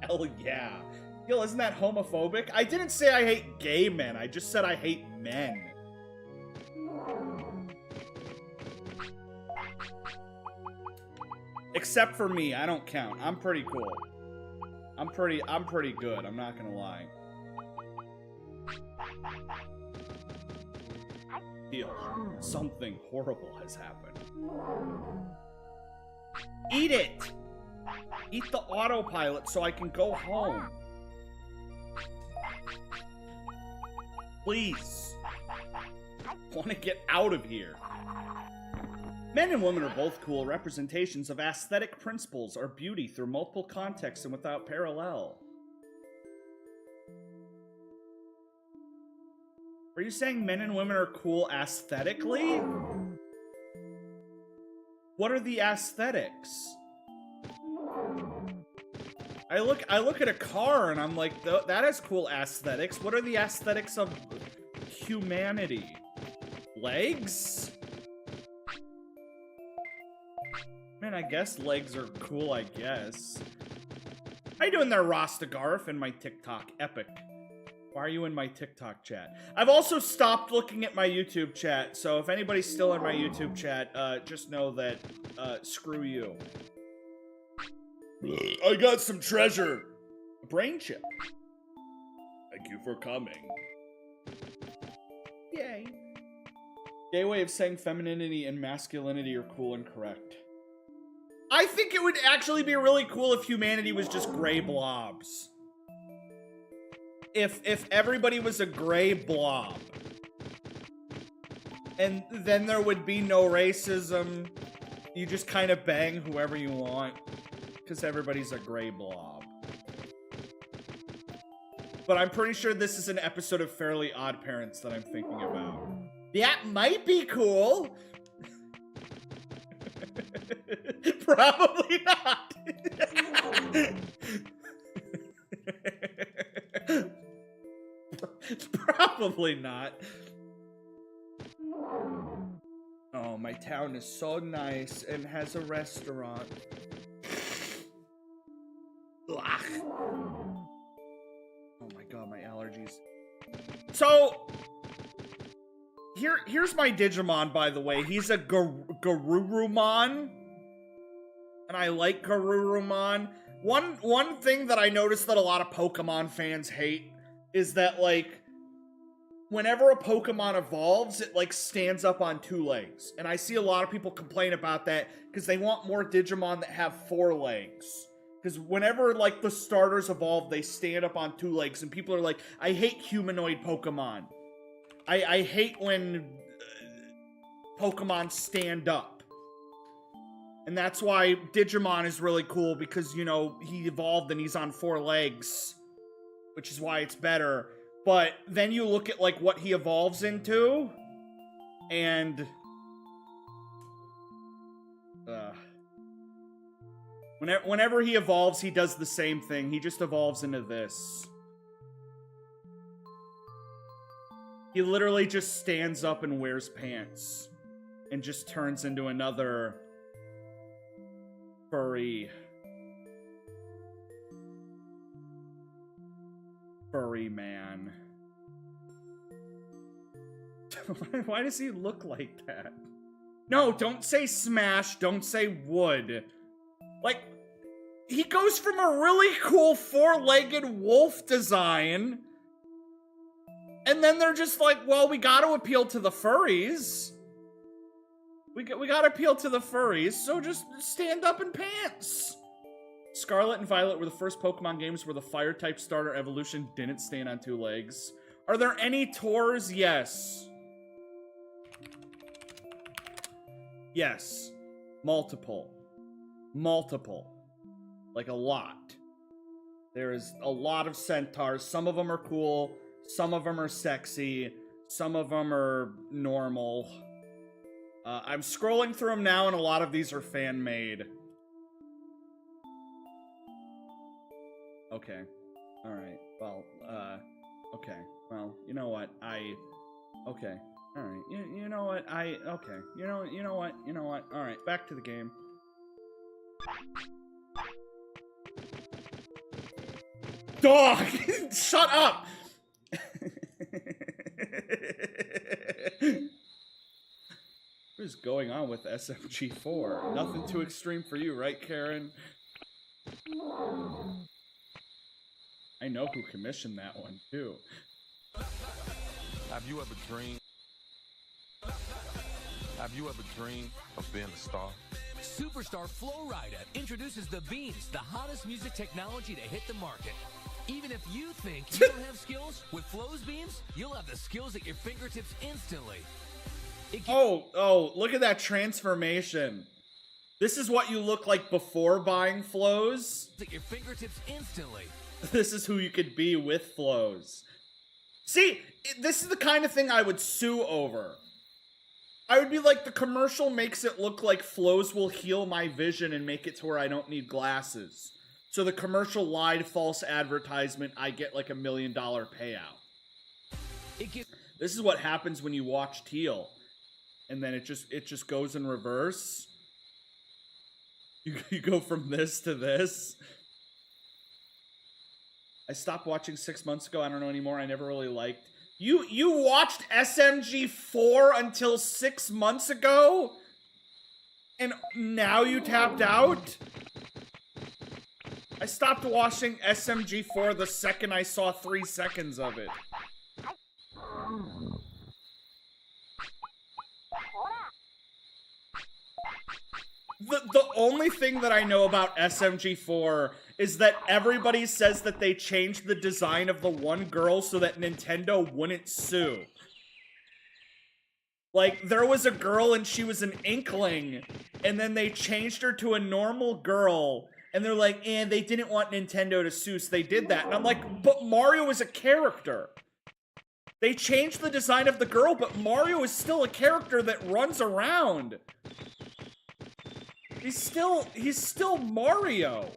Hell yeah. Yo, isn't that homophobic? I didn't say I hate gay men, I just said I hate men. Except for me, I don't count. I'm pretty cool. I'm pretty good, I'm not gonna lie. Deal. Something horrible has happened. Eat it! Eat the autopilot so I can go home. Please. I want to get out of here. Men and women are both cool representations of aesthetic principles or beauty through multiple contexts and without parallel. Are you saying men and women are cool aesthetically? What are the aesthetics? I look at a car and I'm like, that has cool aesthetics. What are the aesthetics of humanity? Legs? Man, I guess legs are cool, I guess. How you doing there, Rostagarf, in my TikTok? Epic. Why are you in my TikTok chat? I've also stopped looking at my YouTube chat, so if anybody's still in my YouTube chat, just know that, screw you. I got some treasure! A brain chip. Thank you for coming. Yay. Gay way of saying femininity and masculinity are cool and correct. I think it would actually be really cool if humanity was just gray blobs. If everybody was a gray blob. And then there would be no racism. You just kind of bang whoever you want. Because everybody's a gray blob. But I'm pretty sure this is an episode of Fairly Odd Parents that I'm thinking about. That might be cool. Probably not. Probably not. Oh, my town is so nice and has a restaurant. Ugh. Oh my god, my allergies. So, here's my Digimon, by the way. He's a Garurumon. And I like Garurumon. One thing that I noticed that a lot of Pokemon fans hate is that, like, whenever a Pokemon evolves, it, like, stands up on 2 legs. And I see a lot of people complain about that because they want more Digimon that have 4 legs. Because whenever, like, the starters evolve, they stand up on 2 legs. And people are like, I hate humanoid Pokemon. I hate when Pokemon stand up. And that's why Digimon is really cool, because, you know, he evolved and he's on 4 legs. Which is why it's better. But then you look at, like, what he evolves into. And... Whenever he evolves, he does the same thing. He just evolves into this. He literally just stands up and wears pants. And just turns into another... furry man. Why does he look like that? No, don't say smash, don't say wood. Like, he goes from a really cool four-legged wolf design, and then they're just like, well, we gotta appeal to the furries. We gotta appeal to the furries, so just stand up in pants. Scarlet and Violet were the first Pokemon games where the fire-type starter evolution didn't stand on two legs. Are there any tours? Yes. Yes. Multiple. Like a lot. There is a lot of centaurs. Some of them are cool. Some of them are sexy. Some of them are normal. I'm scrolling through them now, and a lot of these are fan-made. Okay. Alright. Well, okay. Well, you know what? Okay. Alright. You know what? Okay. You know what? Alright. Back to the game. Dog! Shut up! What is going on with SMG4? Nothing too extreme for you, right, Karen? I know who commissioned that one, too. Have you ever dreamed of being a star? Superstar Flowrider introduces the Beams, the hottest music technology to hit the market. Even if you think you don't have skills, with Flow's Beams, you'll have the skills at your fingertips instantly. Oh, look at that transformation. This is what you look like before buying Flows. At your fingertips instantly. This is who you could be with Flows. See, this is the kind of thing I would sue over. I would be like, the commercial makes it look like Flows will heal my vision and make it to where I don't need glasses. So the commercial lied, false advertisement, I get like $1 million payout. This is what happens when you watch Teal. And then it just goes in reverse. You go from this to this. I stopped watching 6 months ago. I don't know anymore. I never really liked. You watched SMG4 until 6 months ago? And now you tapped out? I stopped watching SMG4 the second I saw 3 seconds of it. The only thing that I know about SMG4 is that everybody says that they changed the design of the one girl so that Nintendo wouldn't sue. Like, there was a girl and she was an Inkling, and then they changed her to a normal girl, and they're like, they didn't want Nintendo to sue, so they did that. And I'm like, but Mario is a character. They changed the design of the girl, but Mario is still a character that runs around. He's still Mario.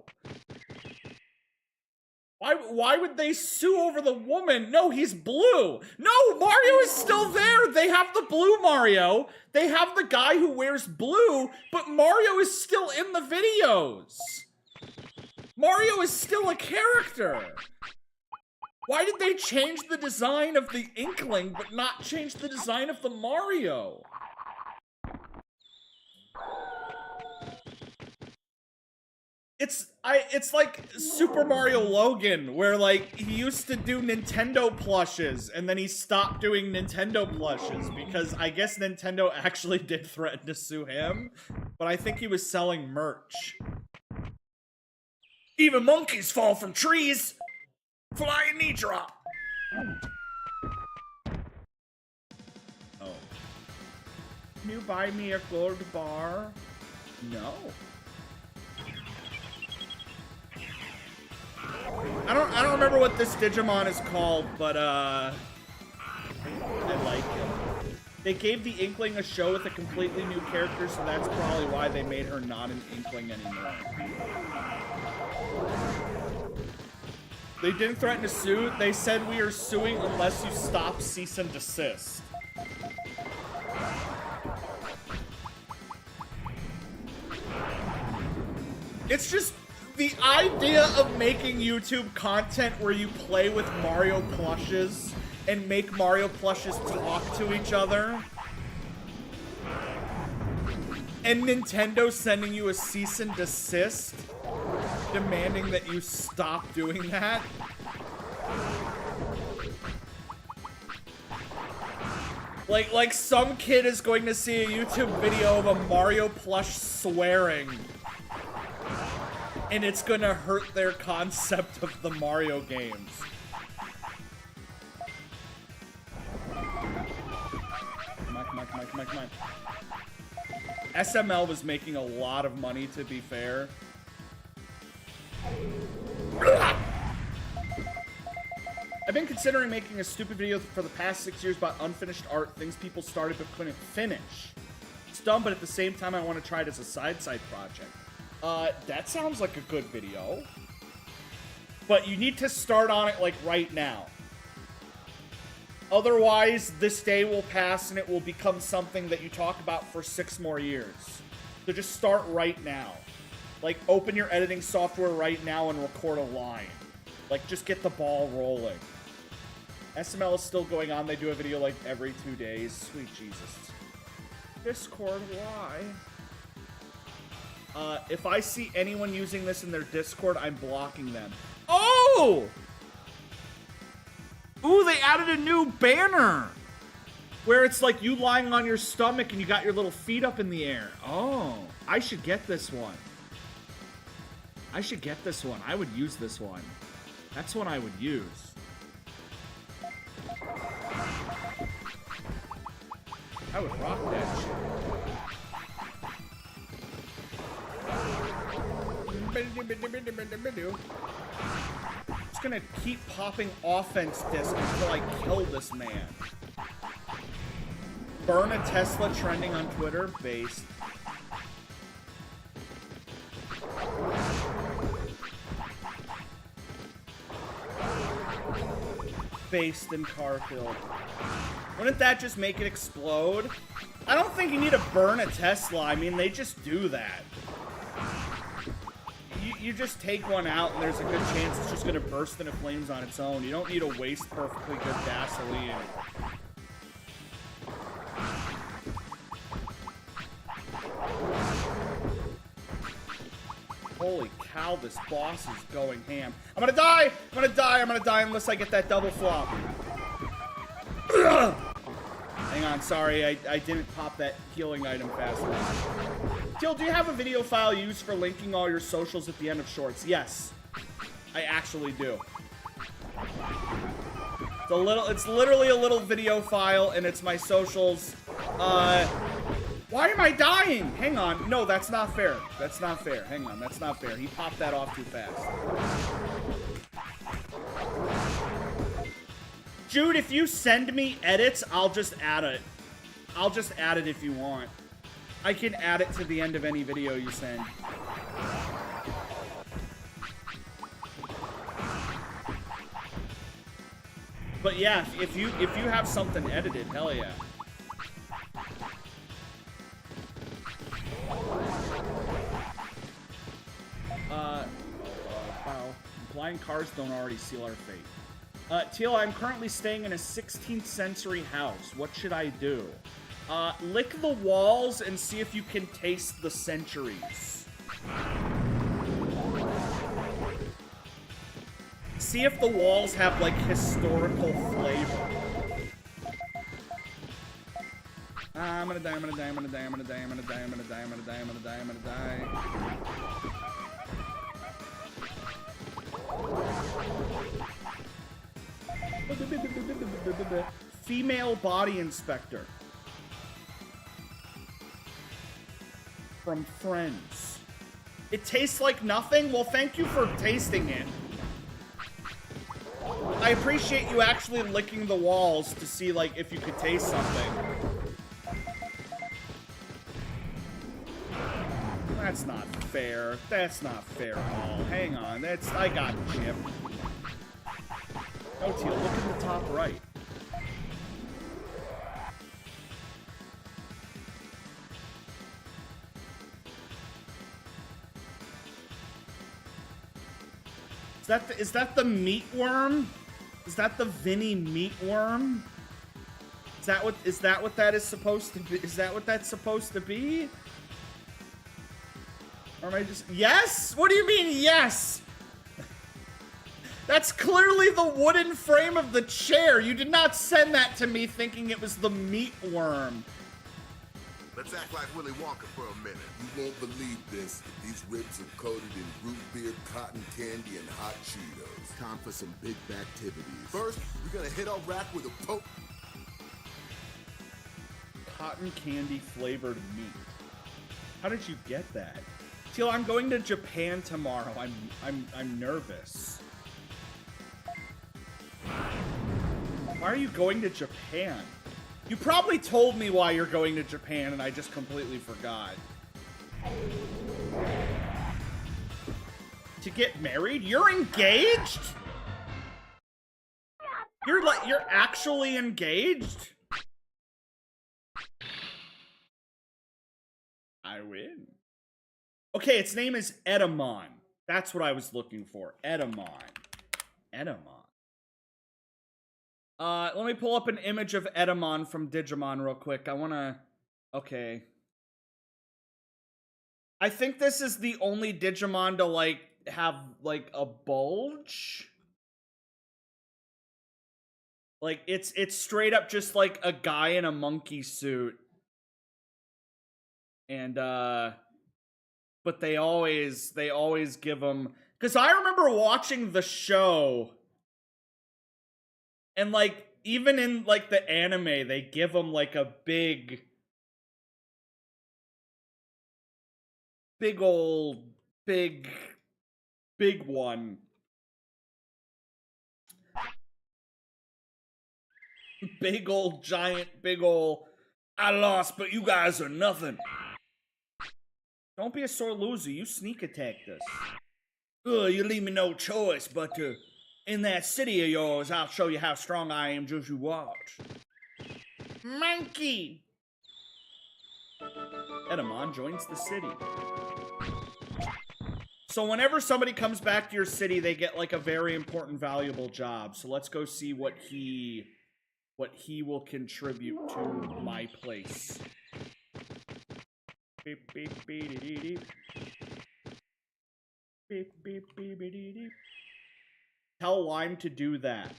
Why would they sue over the woman? No, he's blue. No, Mario is still there. They have the blue Mario. They have the guy who wears blue, but Mario is still in the videos. Mario is still a character. Why did they change the design of the Inkling, but not change the design of the Mario? It's like Super Mario Logan, where like he used to do Nintendo plushes and then he stopped doing Nintendo plushes because I guess Nintendo actually did threaten to sue him, but I think he was selling merch. Even monkeys fall from trees. Flying knee drop. Oh. Can you buy me a gold bar? No. I don't remember what this Digimon is called, but I like it. They gave the Inkling a show with a completely new character, so that's probably why they made her not an Inkling anymore. They didn't threaten to sue. They said we are suing unless you stop, cease and desist. It's just the idea of making YouTube content where you play with Mario plushes and make Mario plushes talk to each other. And Nintendo sending you a cease and desist, demanding that you stop doing that. Like some kid is going to see a YouTube video of a Mario plush swearing, and it's gonna hurt their concept of the Mario games. Come on. SML was making a lot of money, to be fair. I've been considering making a stupid video for the past 6 years about unfinished art, things people started but couldn't finish. It's dumb, but at the same time, I want to try it as a side project. That sounds like a good video. But you need to start on it, like, right now. Otherwise, this day will pass and it will become something that you talk about for 6 more years. So just start right now. Like, open your editing software right now and record a line. Like, just get the ball rolling. SML is still going on. They do a video, like, every 2 days. Sweet Jesus. Discord, why? If I see anyone using this in their Discord, I'm blocking them. Oh! Ooh, they added a new banner! Where it's like you lying on your stomach and you got your little feet up in the air. Oh, I should get this one. I would use this one. That's one I would use. I would rock that shit. Just gonna keep popping offense disc until I kill this man. Burn a Tesla trending on Twitter. Based. Based in Carfield. Wouldn't that just make it explode? I don't think you need to burn a Tesla. I mean, they just do that. You just take one out and there's a good chance it's just gonna burst into flames on its own. You don't need to waste perfectly good gasoline. Holy cow, this boss is going ham. I'm gonna die! I'm gonna die unless I get that double flop. Hang on, sorry, I didn't pop that healing item fast enough. Till, do you have a video file used for linking all your socials at the end of shorts? Yes, I actually do. It's literally a little video file, and it's my socials. Why am I dying? Hang on. No, that's not fair. That's not fair. Hang on, that's not fair. He popped that off too fast. Jude, if you send me edits, I'll just add it. I'll just add it if you want. I can add it to the end of any video you send. But yeah, if you have something edited, hell yeah. Wow. Blind cars don't already seal our fate. Teal, I'm currently staying in a 16th century house. What should I do? Lick the walls and see if you can taste the centuries. See if the walls have, like, historical flavor. I'm gonna die, I'm gonna die, I'm gonna die, I'm gonna die, I'm gonna die, I'm gonna die, I'm gonna die, I'm gonna die, I'm gonna die. Female body inspector. From Friends. It tastes like nothing? Well, thank you for tasting it. I appreciate you actually licking the walls to see, like, if you could taste something. That's not fair. That's not fair at all. Hang on. I got Chip. Oh, Teal, look at the top right. Is that the meat worm? Is that the Vinny meatworm? Is that what that is supposed to be? Is that what that's supposed to be? Or am I just... Yes? What do you mean, yes? That's clearly the wooden frame of the chair. You did not send that to me thinking it was the meatworm. Let's act like Willy Wonka for a minute. You won't believe this. These ribs are coated in root beer, cotton candy, and hot Cheetos. Time for some big activities. First, we're gonna hit our rack with a poke. Cotton candy flavored meat. How did you get that? Teal, I'm going to Japan tomorrow. I'm nervous. Why are you going to Japan? You probably told me why you're going to Japan and I just completely forgot. To get married? You're engaged? You're actually engaged? I win. Okay, its name is Edamon. That's what I was looking for. Edamon. Edamon. Let me pull up an image of Edamon from Digimon real quick. I wanna... Okay. I think this is the only Digimon to, like, have, like, a bulge. Like, it's straight up just, like, a guy in a monkey suit. And, but they always give him... Because I remember watching the show... And, like, even in, like, the anime, they give him, like, a big one. Big old, giant, I lost, but you guys are nothing. Don't be a sore loser. You sneak attacked us. Ugh, you leave me no choice but to... In that city of yours, I'll show you how strong I am, just you watch. Monkey! Edamon joins the city. So whenever somebody comes back to your city, they get, like, a very important, valuable job. So let's go see what he will contribute to my place. Beep, beep, beep, dee, dee. Beep, beep, beep, dee, dee. Tell Lime to do that.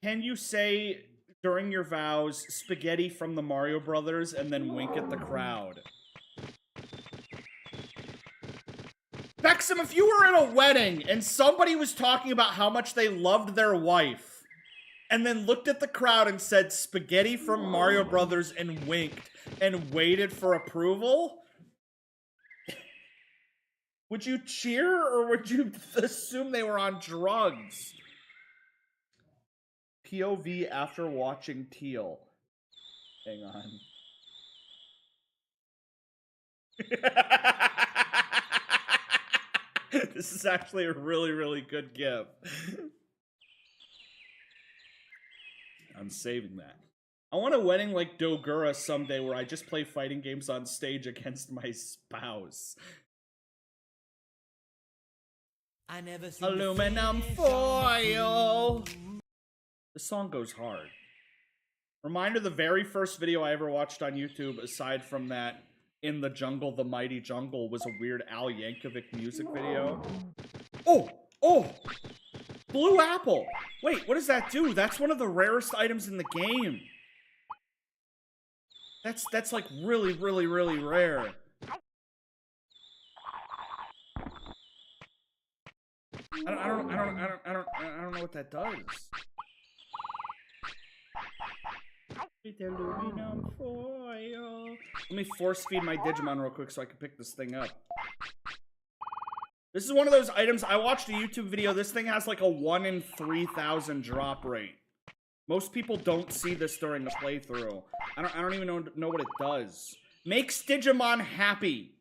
Can you say, during your vows, spaghetti from the Mario Brothers, and then wink at the crowd? Bexham, if you were in a wedding, and somebody was talking about how much they loved their wife, and then looked at the crowd and said, spaghetti from Mario Brothers, and winked, and waited for approval... Would you cheer, or would you assume they were on drugs? POV after watching Teal. Hang on. This is actually a really, really good GIF. I'm saving that. I want a wedding like Dogura someday where I just play fighting games on stage against my spouse. I never Aluminum foil. This song goes hard. Reminder, the very first video I ever watched on YouTube, aside from that In the Jungle, the Mighty Jungle, was a weird Al Yankovic music video. Oh! Oh! Blue apple! Wait, what does that do? That's one of the rarest items in the game. That's like really, really, really rare. I don't know what that does. Aluminum foil. Let me force feed my Digimon real quick so I can pick this thing up. This is one of those items. I watched a YouTube video. This thing has like a 1 in 3,000 drop rate. Most people don't see this during the playthrough. I don't even know what it does. Makes Digimon happy.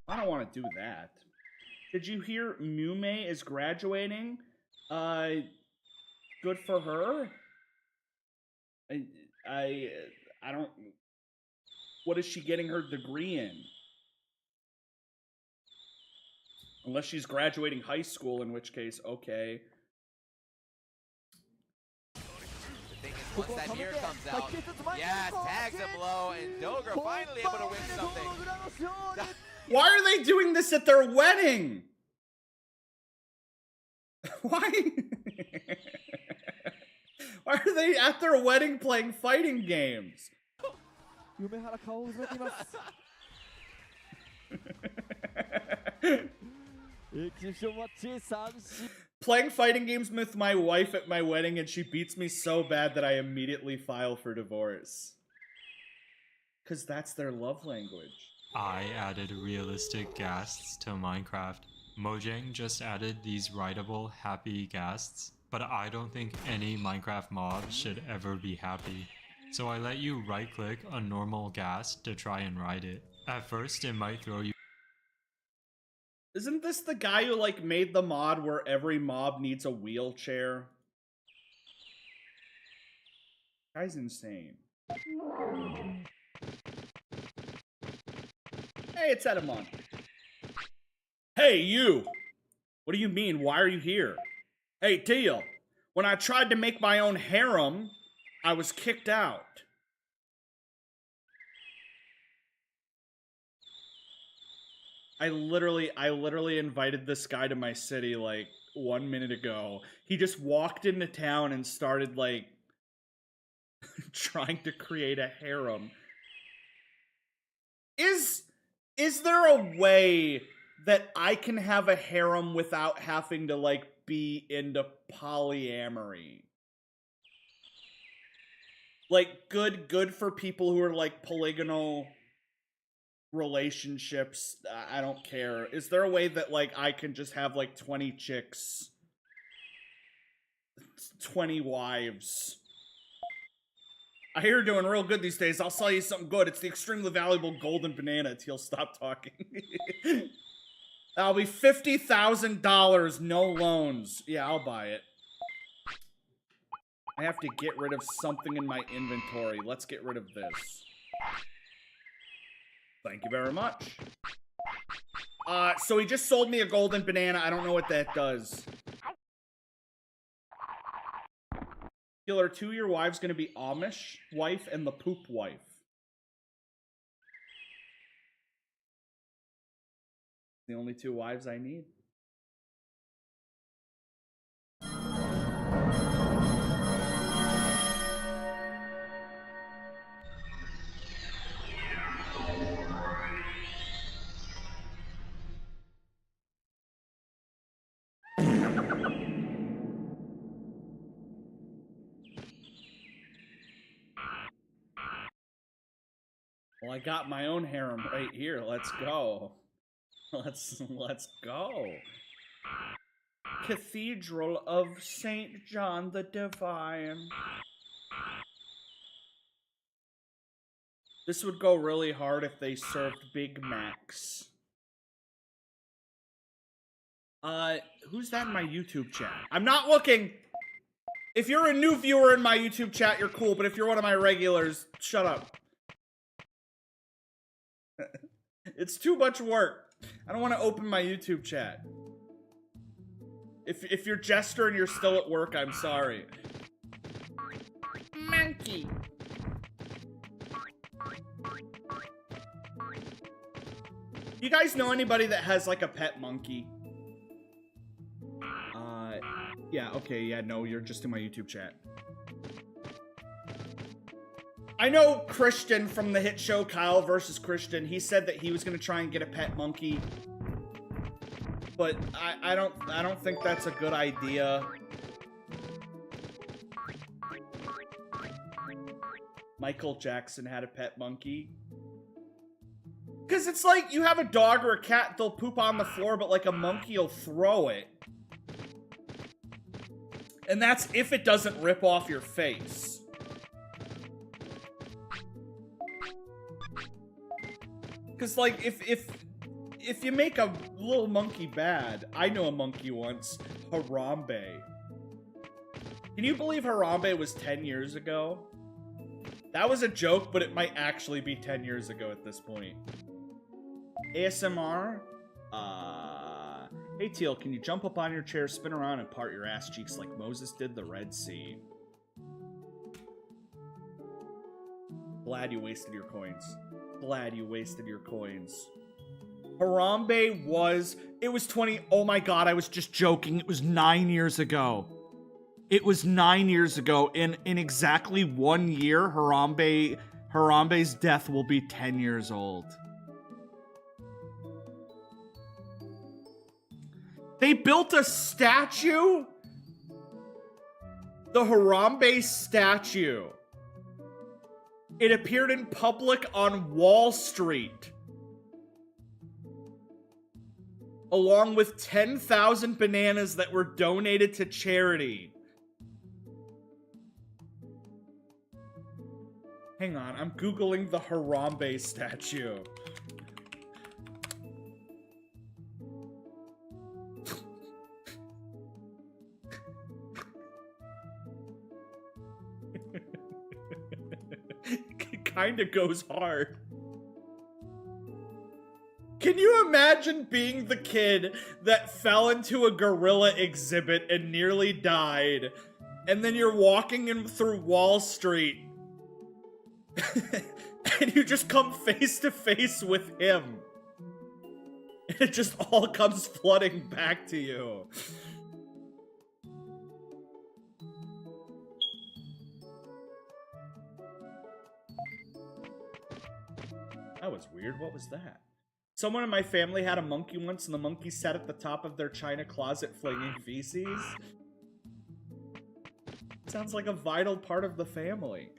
I don't want to do that. Did you hear Mume is graduating? Good for her. I don't... What is she getting her degree in? Unless she's graduating high school, in which case, okay. The thing is, once that mirror comes out, yes, tags him low, and Dogra finally able to win something. Why are they doing this at their wedding? Why? Why are they at their wedding playing fighting games? Playing fighting games with my wife at my wedding, and she beats me so bad that I immediately file for divorce. Because that's their love language. I added realistic ghasts to Minecraft. Mojang just added these writable happy ghasts, but I don't think any Minecraft mob should ever be happy. So I let you right-click a normal ghast to try and write it. At first, it might throw you. Isn't this the guy who, like, made the mod where every mob needs a wheelchair? Guy's insane. Hey, it's Edamon. Hey, you! What do you mean? Why are you here? Hey, Teal. When I tried to make my own harem, I was kicked out. I literally invited this guy to my city, like, 1 minute ago. He just walked into town and started, like, trying to create a harem. Is there a way that I can have a harem without having to, like, be into polyamory? Like, good for people who are, like, polygonal relationships. I don't care. Is there a way that, like, I can just have, like, 20 chicks? 20 wives? I hear you're doing real good these days. I'll sell you something good. It's the extremely valuable golden banana. Teal, stop talking. That'll be $50,000, no loans. Yeah, I'll buy it. I have to get rid of something in my inventory. Let's get rid of this. Thank you very much. So he just sold me a golden banana. I don't know what that does. Killer 2, your wife's gonna be Amish wife and the poop wife. The only 2 wives I need. Well, I got my own harem right here. Let's go. Let's go. Cathedral of St. John the Divine. This would go really hard if they served Big Macs. Who's that in my YouTube chat? I'm not looking! If you're a new viewer in my YouTube chat, you're cool, but if you're one of my regulars, shut up. It's too much work. I don't want to open my YouTube chat. If you're Jester and you're still at work, I'm sorry. Monkey. You guys know anybody that has, like, a pet monkey? Yeah, okay, yeah, no, you're just in my YouTube chat. I know Christian from the hit show Kyle vs. Christian. He said that he was gonna try and get a pet monkey. But I don't think that's a good idea. Michael Jackson had a pet monkey. Because it's like, you have a dog or a cat, they'll poop on the floor, but like a monkey will throw it. And that's if it doesn't rip off your face. Because, like, if you make a little monkey bad, I know a monkey once, Harambe. Can you believe Harambe was 10 years ago? That was a joke, but it might actually be 10 years ago at this point. ASMR? Hey, Teal, can you jump up on your chair, spin around, and part your ass cheeks like Moses did the Red Sea? Glad you wasted your coins. Glad you wasted your coins. Harambe was... It was 20... Oh my god, I was just joking. It was 9 years ago. It was 9 years ago. In exactly 1 year, Harambe's death will be 10 years old. They built a statue? The Harambe statue. It appeared in public on Wall Street. Along with 10,000 bananas that were donated to charity. Hang on, I'm Googling the Harambe statue. It kinda goes hard. Can you imagine being the kid that fell into a gorilla exhibit and nearly died, and then you're walking in through Wall Street, and you just come face to face with him, and it just all comes flooding back to you? That was weird. What was that? Someone in my family had a monkey once, and the monkey sat at the top of their china closet flinging feces. Sounds like a vital part of the family.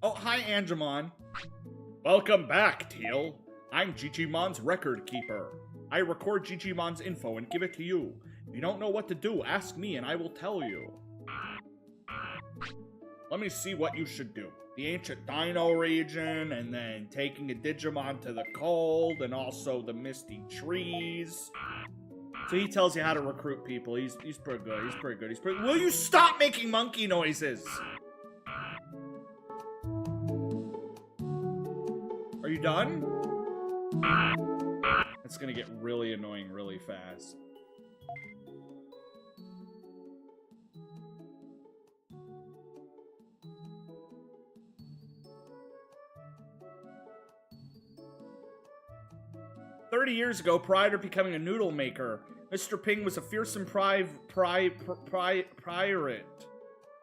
Oh, hi, Angemon. Welcome back, Teal. I'm Digimon's record keeper. I record Digimon's info and give it to you. If you don't know what to do, ask me and I will tell you. Let me see what you should do. The ancient Dino region, and then taking a Digimon to the cold, and also the misty trees. So he tells you how to recruit people. He's pretty good. He's pretty good. Will you stop making monkey noises? Are you done? It's gonna get really annoying really fast. "30 years ago, prior to becoming a noodle maker, Mr. Ping was a fearsome pirate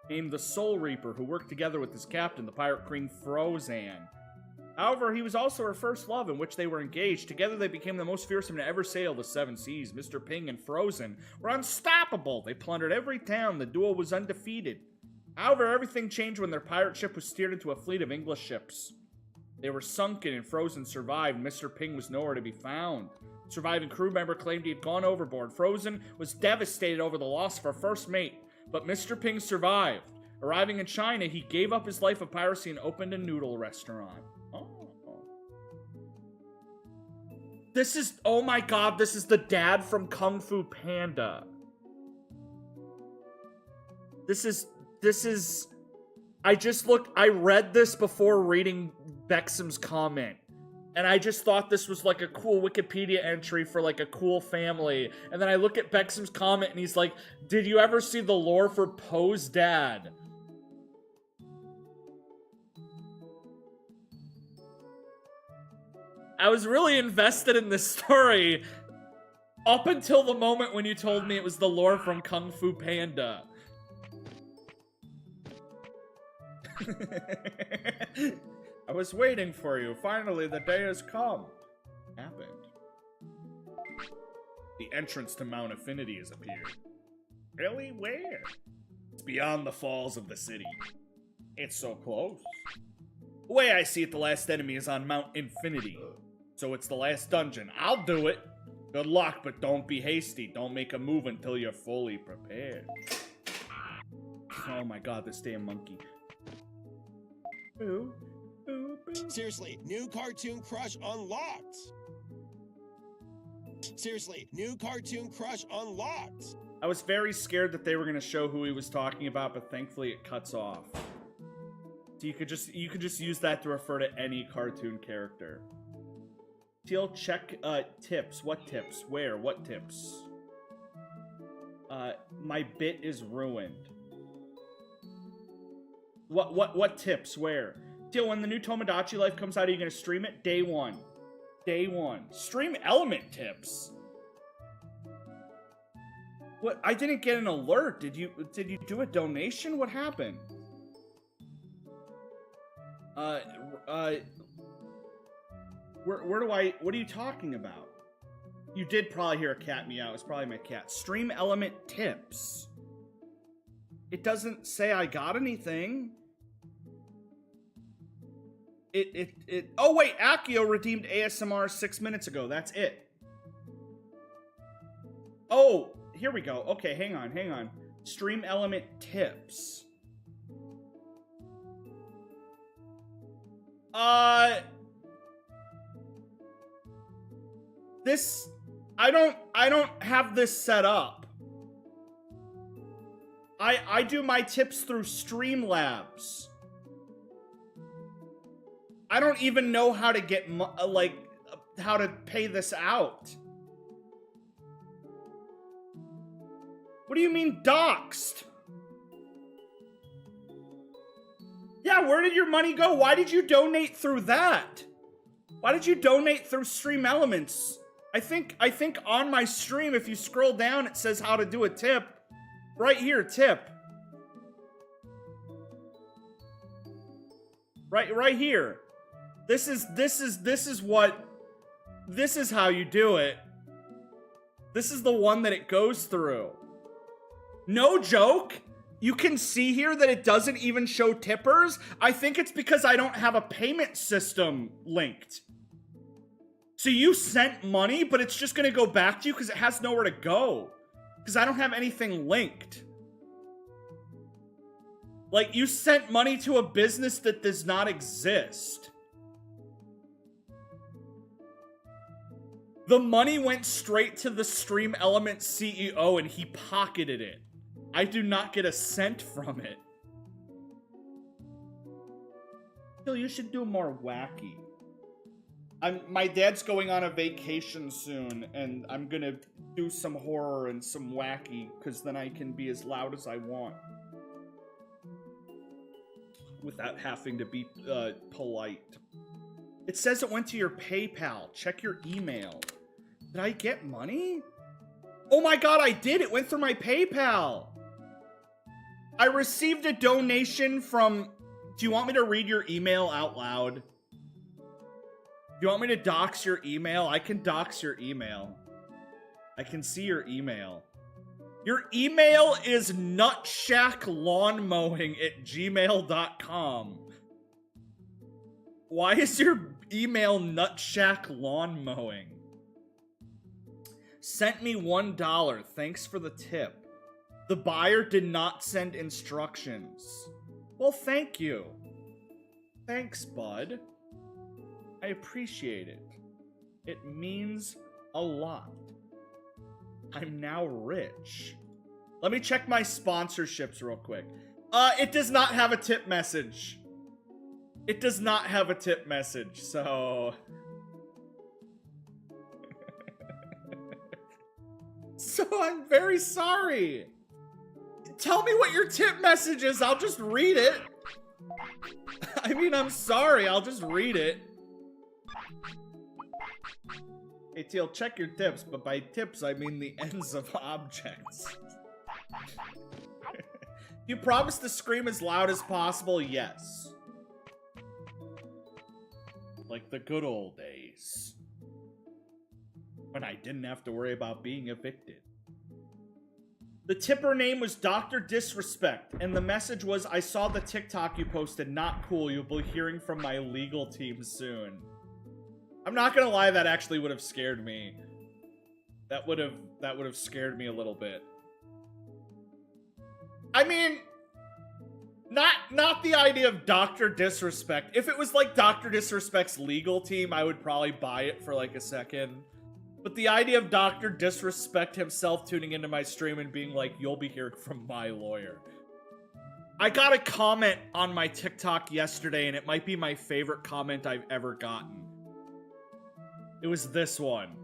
named the Soul Reaper who worked together with his captain, the pirate queen Frozan. However, he was also her first love in which they were engaged. Together they became the most fearsome to ever sail the seven seas. Mr. Ping and Frozen were unstoppable. They plundered every town. The duo was undefeated. However, everything changed when their pirate ship was steered into a fleet of English ships. They were sunken and Frozen survived. Mr. Ping was nowhere to be found. The surviving crew member claimed he had gone overboard. Frozen was devastated over the loss of her first mate, but Mr. Ping survived. Arriving in China, he gave up his life of piracy and opened a noodle restaurant." Oh. This is, oh my god, this is the dad from Kung Fu Panda. This is, I read this before reading Bexham's comment, and I just thought this was like a cool Wikipedia entry for like a cool family, and then I look at Bexham's comment and he's like, "Did you ever see the lore for Poe's dad?" I was really invested in this story up until the moment when you told me it was the lore from Kung Fu Panda. I was waiting for you. Finally, the day has come. What happened? The entrance to Mount Infinity has appeared. Really? Where? It's beyond the falls of the city. It's so close. The way I see it, the last enemy is on Mount Infinity. So it's the last dungeon. I'll do it. Good luck, but don't be hasty. Don't make a move until you're fully prepared. Oh my god, this damn monkey. Boo. Boo, boo. Seriously, new Cartoon Crush unlocked. Seriously, new Cartoon Crush unlocked. I was very scared that they were going to show who he was talking about, but thankfully it cuts off. So you could just use that to refer to any cartoon character. Teal, check tips. What tips? Where? What tips? My bit is ruined. What tips? Where? Teal, when the new Tomodachi Life comes out, are you gonna stream it? Day one. Day one. Stream Element tips. What? I didn't get an alert. Did you do a donation? What happened? Where do I? What are you talking about? You did probably hear a cat meow. It's probably my cat. Stream Element tips. It doesn't say I got anything. Oh wait, Akio redeemed ASMR 6 minutes ago. That's it. Oh, here we go. Okay, hang on. Stream Element tips. This, I don't have this set up. I do my tips through Streamlabs. I don't even know how to get, how to pay this out. What do you mean doxed? Yeah, where did your money go? Why did you donate through that? Why did you donate through Stream Elements? I think on my stream, if you scroll down, it says how to do a tip. Right here, tip. Right here. This is how you do it. This is the one that it goes through. No joke. You can see here that it doesn't even show tippers. I think it's because I don't have a payment system linked. So you sent money, but it's just gonna go back to you because it has nowhere to go. Because I don't have anything linked. Like, you sent money to a business that does not exist. The money went straight to the Stream Element CEO and he pocketed it. I do not get a cent from it. Phil, you should do more wacky. My dad's going on a vacation soon, and I'm gonna do some horror and some wacky, because then I can be as loud as I want. Without having to be polite. It says it went to your PayPal. Check your email. Did I get money? Oh my god, I did! It went through my PayPal! I received a donation from... Do you want me to read your email out loud? Do you want me to dox your email? I can dox your email. I can see your email. Your email is nutshack.lawnmowing@gmail.com. Why is your email nutshack.lawnmowing? Sent me $1. Thanks for the tip. The buyer did not send instructions. Well, thank you. Thanks, bud. I appreciate it. It means a lot. I'm now rich. Let me check my sponsorships real quick. It does not have a tip message. It does not have a tip message, so... So I'm very sorry. Tell me what your tip message is. I'll just read it. I mean, I'm sorry. I'll just read it. Hey, Teal, check your tips, but by tips, I mean the ends of objects. You promise to scream as loud as possible? Yes. Like the good old days. When I didn't have to worry about being evicted. The tipper name was Dr. Disrespect, and the message was, I saw the TikTok you posted, not cool, you'll be hearing from my legal team soon. I'm not gonna lie, that actually would have scared me. That would have scared me a little bit. I mean, not the idea of Dr. Disrespect. If it was like Dr. Disrespect's legal team, I would probably buy it for like a second. But the idea of Dr. Disrespect himself tuning into my stream and being like, you'll be hearing from my lawyer. I got a comment on my TikTok yesterday, and it might be my favorite comment I've ever gotten. It was this one.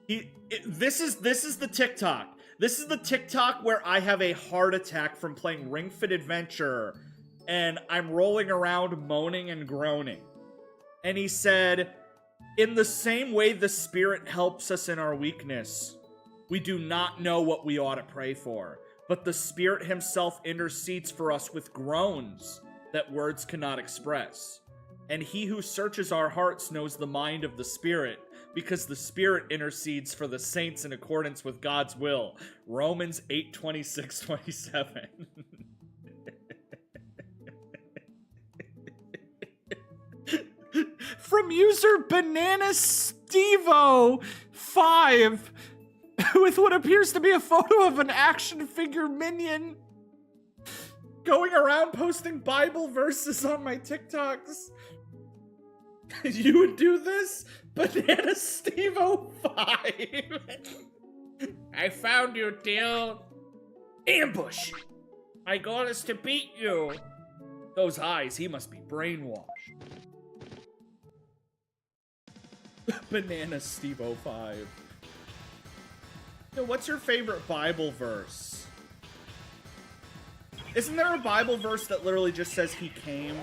This is the TikTok. This is the TikTok where I have a heart attack from playing Ring Fit Adventure, and I'm rolling around moaning and groaning. And he said, in the same way the Spirit helps us in our weakness, we do not know what we ought to pray for, but the Spirit himself intercedes for us with groans that words cannot express. And he who searches our hearts knows the mind of the Spirit, because the Spirit intercedes for the saints in accordance with God's will. Romans 8:26-27. From user BananaStevo5 with what appears to be a photo of an action figure minion going around posting Bible verses on my TikToks. You would do this? BananaStevo5. I found you, Dill. Ambush. My goal is to beat you. Those eyes, he must be brainwashed. BananaStevo5. Yo, what's your favorite Bible verse? Isn't there a Bible verse that literally just says he came?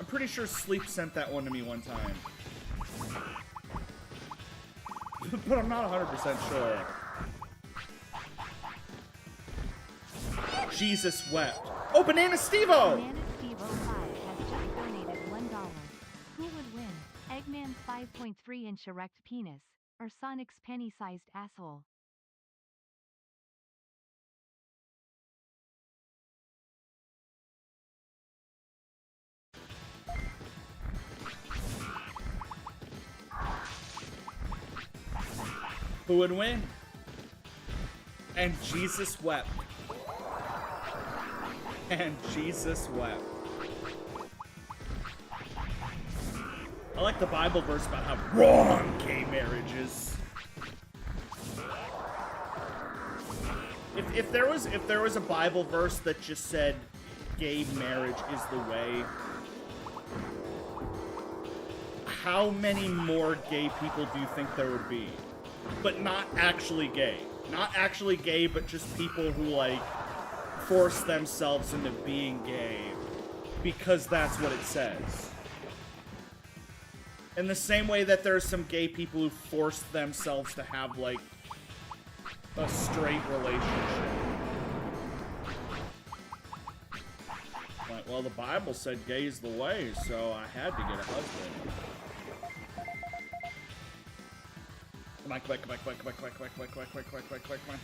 I'm pretty sure Sleep sent that one to me one time. But I'm not 100% sure. Jesus wept. Oh, BananaStevo! BananaStevo5 has just donated $1. Who would win? Eggman's 5.3-inch erect penis, or Sonic's penny-sized asshole? Who would win? And Jesus wept. And Jesus wept. I like the Bible verse about how wrong gay marriage is. If there was a Bible verse that just said gay marriage is the way, how many more gay people do you think there would be? But not actually gay. Not actually gay, but just people who, like, force themselves into being gay because that's what it says. In the same way that there are some gay people who force themselves to have, like, a straight relationship. Like, well, the Bible said gay is the way, so I had to get a husband. Come on, come on, come on, come on, come on, come on, come on, come on, come on, come on, come on, come on.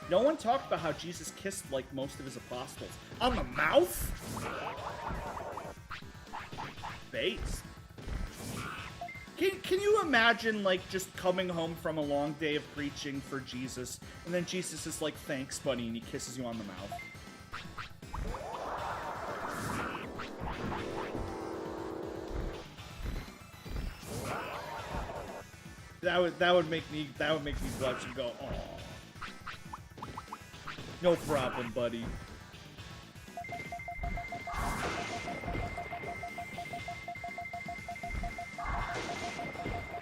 No one talked about how Jesus kissed, like, most of his apostles. On the mouth? Based. Can you imagine, like, just coming home from a long day of preaching for Jesus, and then Jesus is like, thanks, buddy, and he kisses you on the mouth? That would make me blush and go, aw. No problem, buddy.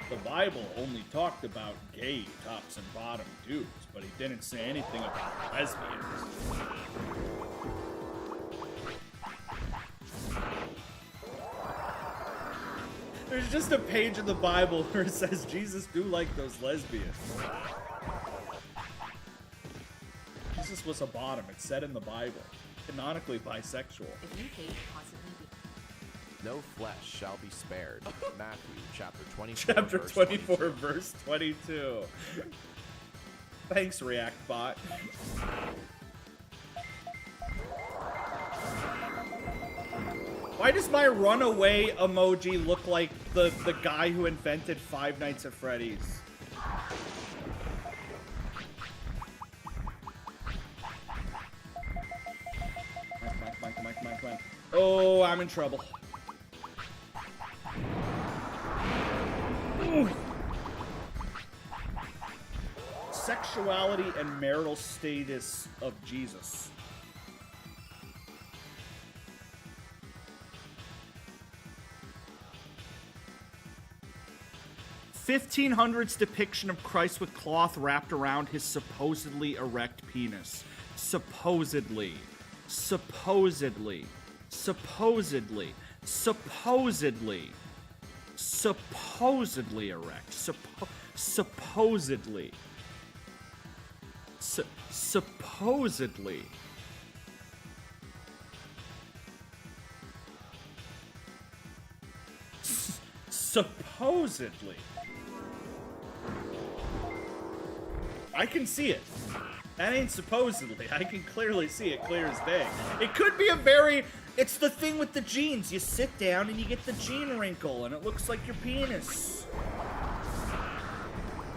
The Bible only talked about gay tops and bottom dudes, but he didn't say anything about lesbians. There's just a page in the Bible where it says Jesus do like those lesbians. Jesus was a bottom. It's said in the Bible. Canonically bisexual. If you hate constantly no flesh shall be spared. Matthew chapter 24 Chapter 24 verse 22. Thanks, ReactBot. Why does my runaway emoji look like the guy who invented Five Nights at Freddy's? Come on. Oh, I'm in trouble. Ooh. Sexuality and marital status of Jesus. 1500s depiction of Christ with cloth wrapped around his supposedly erect penis. Supposedly. Supposedly. Supposedly. Supposedly. Supposedly erect. Supposedly. Supposedly. Supposedly. I can see it. That ain't supposedly. I can clearly see it clear as day. It could be a very... It's the thing with the jeans. You sit down and you get the jean wrinkle and it looks like your penis.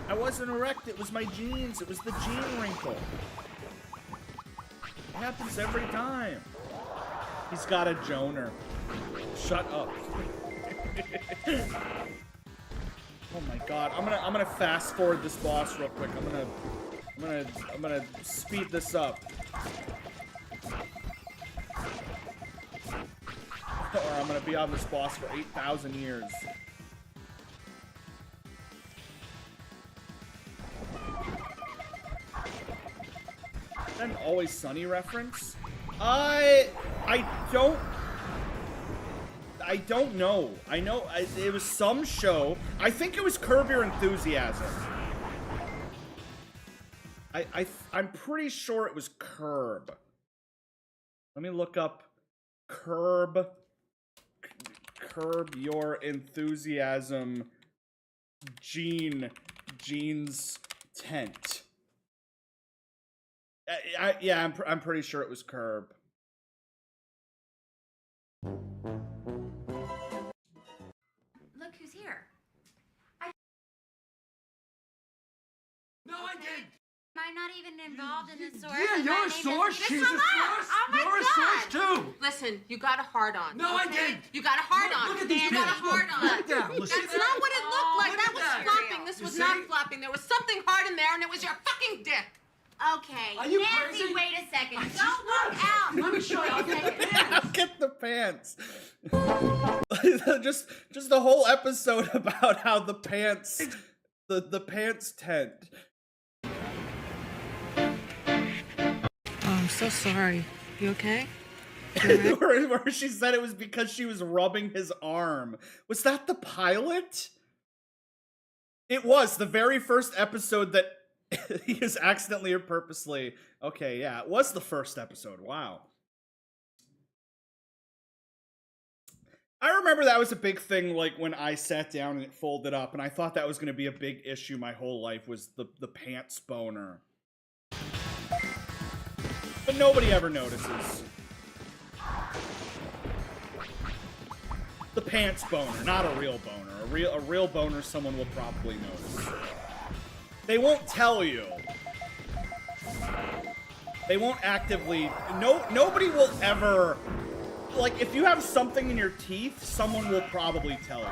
I wasn't erect. It was my jeans. It was the jean wrinkle. It happens every time. He's got a joner. Shut up. Oh my god. I'm gonna fast forward this boss real quick. I'm gonna speed this up. Or I'm gonna be on this boss for 8,000 years. Is that an Always Sunny reference? I don't know. I know it was some show. I think it was Curb Your Enthusiasm. I'm pretty sure it was Curb. Let me look up Curb Your Enthusiasm Jeans Tent. Yeah, I'm pretty sure it was Curb. Look who's here. No, I didn't. I'm not even involved in the source. Yeah, you're a source. She's a source. Oh my You're a source too. Listen, you got a hard on. No, I didn't. You got a hard on. Look at these You got a pants. hard on. Look at that. Listen. That's not what it looked like. Look That at was that. flopping. This You was see? not flopping. There was something hard in there, and it was your fucking dick. Okay. Are you Nancy, crazy? wait a second. Don't look out. Let me show you. I'll get the pants. I'll get the pants. just the whole episode about how the pants, the pants tent. Oh, I'm so sorry. You okay? where she said it was because she was rubbing his arm. Was that the pilot? It was the very first episode that he is accidentally or purposely. Okay, yeah, it was the first episode. Wow. I remember that was a big thing, like, when I sat down and it folded up, and I thought that was going to be a big issue my whole life, was the pants boner. But nobody ever notices. The pants boner, not a real boner. A real boner someone will probably notice. They won't tell you. They won't actively... Nobody will ever... Like, if you have something in your teeth, someone will probably tell you.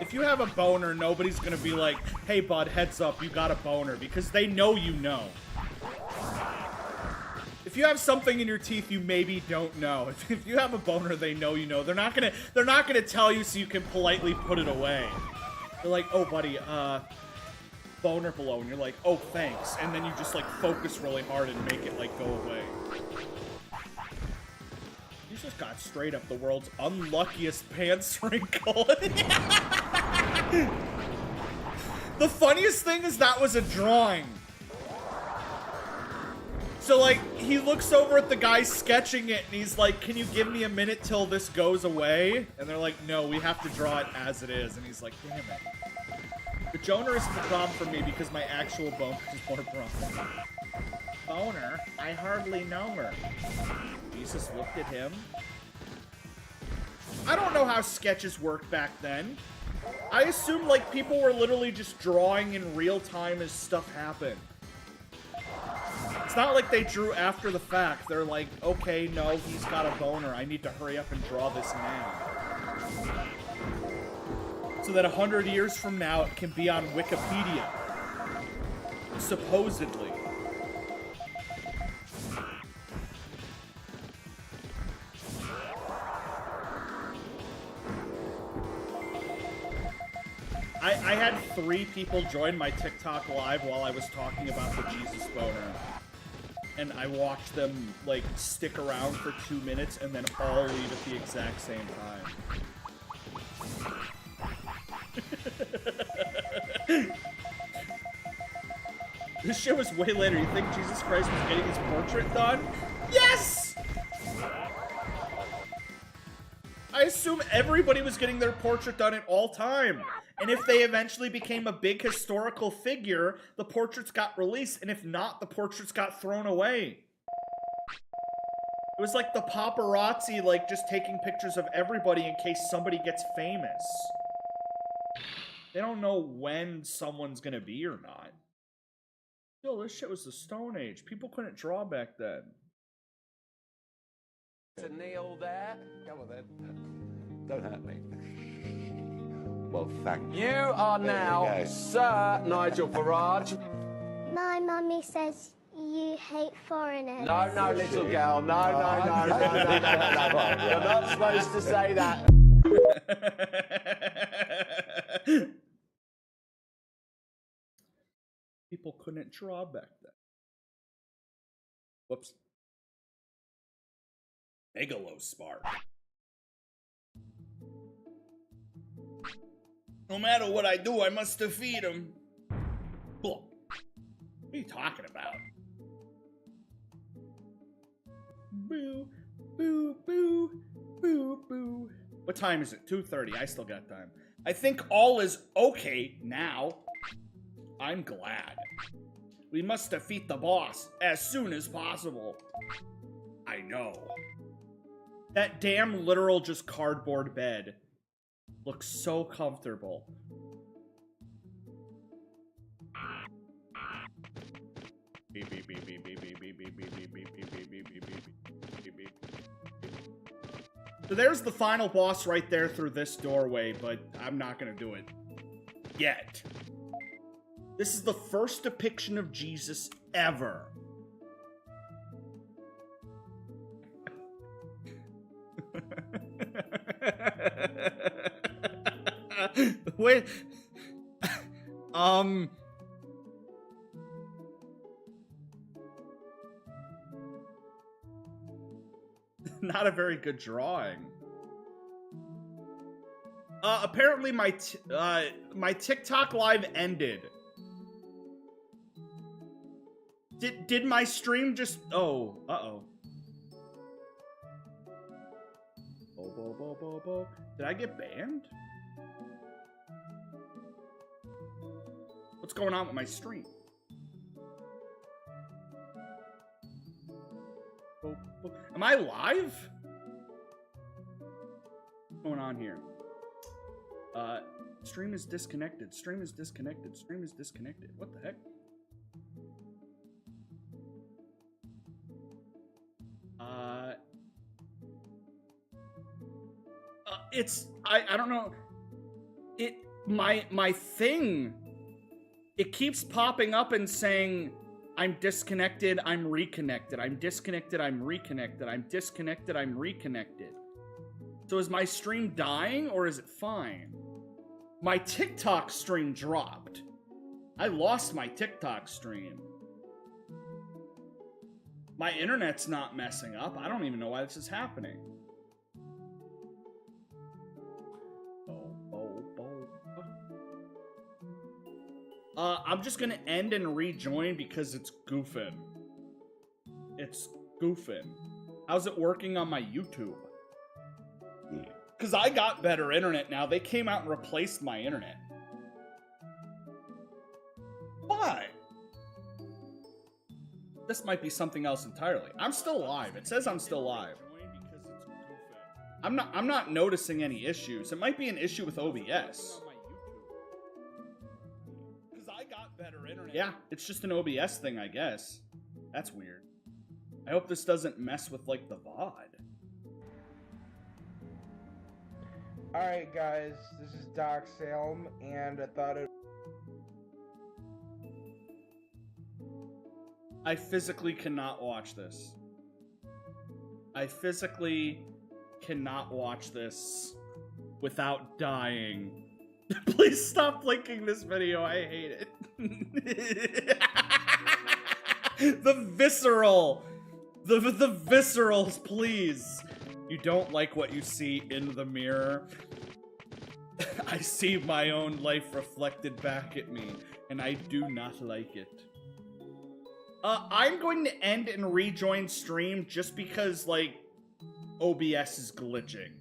If you have a boner, nobody's gonna be like, hey bud, heads up, you got a boner, because they know you know. If you have something in your teeth you maybe don't know, if you have a boner, they know you know. They're not gonna tell you so you can politely put it away. They're like, oh buddy, boner below, and you're like, oh thanks, and then you just like focus really hard and make it like go away. You just got straight up the world's unluckiest pants wrinkle. The funniest thing is that was a drawing. So, like, he looks over at the guy sketching it, and he's like, can you give me a minute till this goes away? And they're like, no, we have to draw it as it is. And he's like, damn it. The Joner isn't the problem for me because my actual boner is more problem. Boner? I hardly know her. Jesus looked at him. I don't know how sketches worked back then. I assumed, like, people were literally just drawing in real time as stuff happened. It's not like they drew after the fact. They're like, okay, no, he's got a boner. I need to hurry up and draw this now. So that 100 years from now, it can be on Wikipedia. Supposedly. I had 3 people join my TikTok live while I was talking about the Jesus boner. And I watched them, like, stick around for 2 minutes and then all leave at the exact same time. This shit was way later. You think Jesus Christ was getting his portrait done? Yes! I assume everybody was getting their portrait done at all time. And if they eventually became a big historical figure, the portraits got released. And if not, the portraits got thrown away. It was like the paparazzi, like, just taking pictures of everybody in case somebody gets famous. They don't know when someone's gonna be or not. Yo, this shit was the Stone Age. People couldn't draw back then. To kneel there. Come on then. Don't hurt me. Well, thank you. You are now Sir Nigel Farage. My mummy says you hate foreigners. No, little girl. No. You're not supposed to say that. People couldn't draw back then. Whoops. Megalospar. No matter what I do, I must defeat him. What are you talking about? Boo, boo, boo, boo, boo. What time is it? 2:30. I still got time. I think all is okay now. I'm glad. We must defeat the boss as soon as possible. I know. That damn literal just cardboard bed looks so comfortable. Beep, beep, beep, beep, beep, beep, beep, beep, beep, beep, beep, beep, beep, beep, beep, beep, beep. So there's the final boss right there through this doorway, but I'm not gonna do it yet. This is the first depiction of Jesus ever. Wait. Not a very good drawing. Apparently my TikTok live ended. Did my stream just... Oh, uh-oh. Did I get banned? What's going on with my stream? Am I live? What's going on here? Stream is disconnected. Stream is disconnected. Stream is disconnected. What the heck? I don't know. My thing, it keeps popping up and saying, I'm disconnected, I'm reconnected. I'm disconnected, I'm reconnected. I'm disconnected, I'm reconnected. So is my stream dying or is it fine? My TikTok stream dropped. I lost my TikTok stream. My internet's not messing up. I don't even know why this is happening. I'm just gonna end and rejoin because it's goofing. It's goofing. How's it working on my YouTube? Because I got better internet now. They came out and replaced my internet. Why? This might be something else entirely. I'm still live. It says I'm still live. I'm not noticing any issues. It might be an issue with OBS. Better internet. Yeah, it's just an OBS thing, I guess. That's weird. I hope this doesn't mess with, like, the VOD. Alright, guys, this is Doc Salem, and I thought it... I physically cannot watch this. I physically cannot watch this without dying. Please stop linking this video. I hate it. The visceral. The viscerals, please. You don't like what you see in the mirror. I see my own life reflected back at me, and I do not like it. I'm going to end and rejoin stream just because, like, OBS is glitching.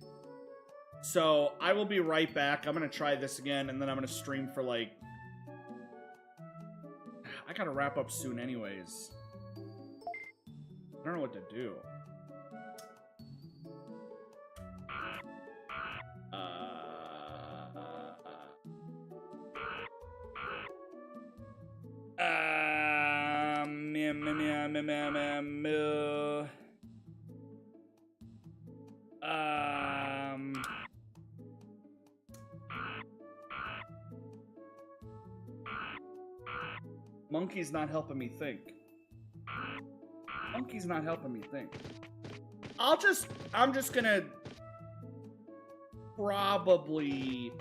So, I will be right back. I'm going to try this again, and then I'm going to stream for, like... I gotta wrap up soon anyways. I don't know what to do. Monkey's not helping me think. Monkey's not helping me think. I'm just gonna probably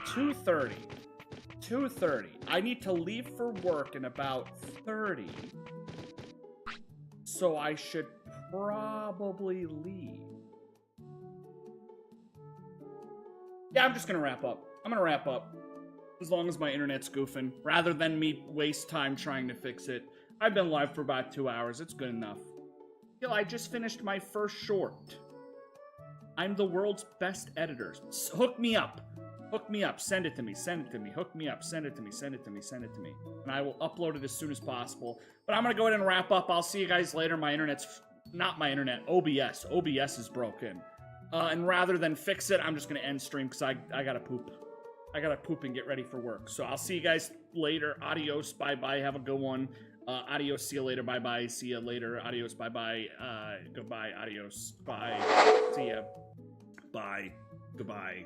2:30. 2:30. I need to leave for work in about 30. So I should probably leave. Yeah, I'm just gonna wrap up. I'm gonna wrap up. As long as my internet's goofing, rather than me waste time trying to fix it. I've been live for about 2 hours. It's good enough. Yo, I just finished my first short. I'm the world's best editor. Hook me up. Hook me up. Send it to me. Send it to me. Hook me up. Send it to me. Send it to me. Send it to me. And I will upload it as soon as possible. But I'm going to go ahead and wrap up. I'll see you guys later. My internet's... Not my internet. OBS. OBS is broken. And rather than fix it, I'm just going to end stream because I got to poop. I gotta poop and get ready for work. So I'll see you guys later. Adios. Bye-bye. Have a good one. Adios. See you later. Bye-bye. See you later. Adios. Bye-bye. Goodbye. Adios. Bye. See ya. Bye. Goodbye.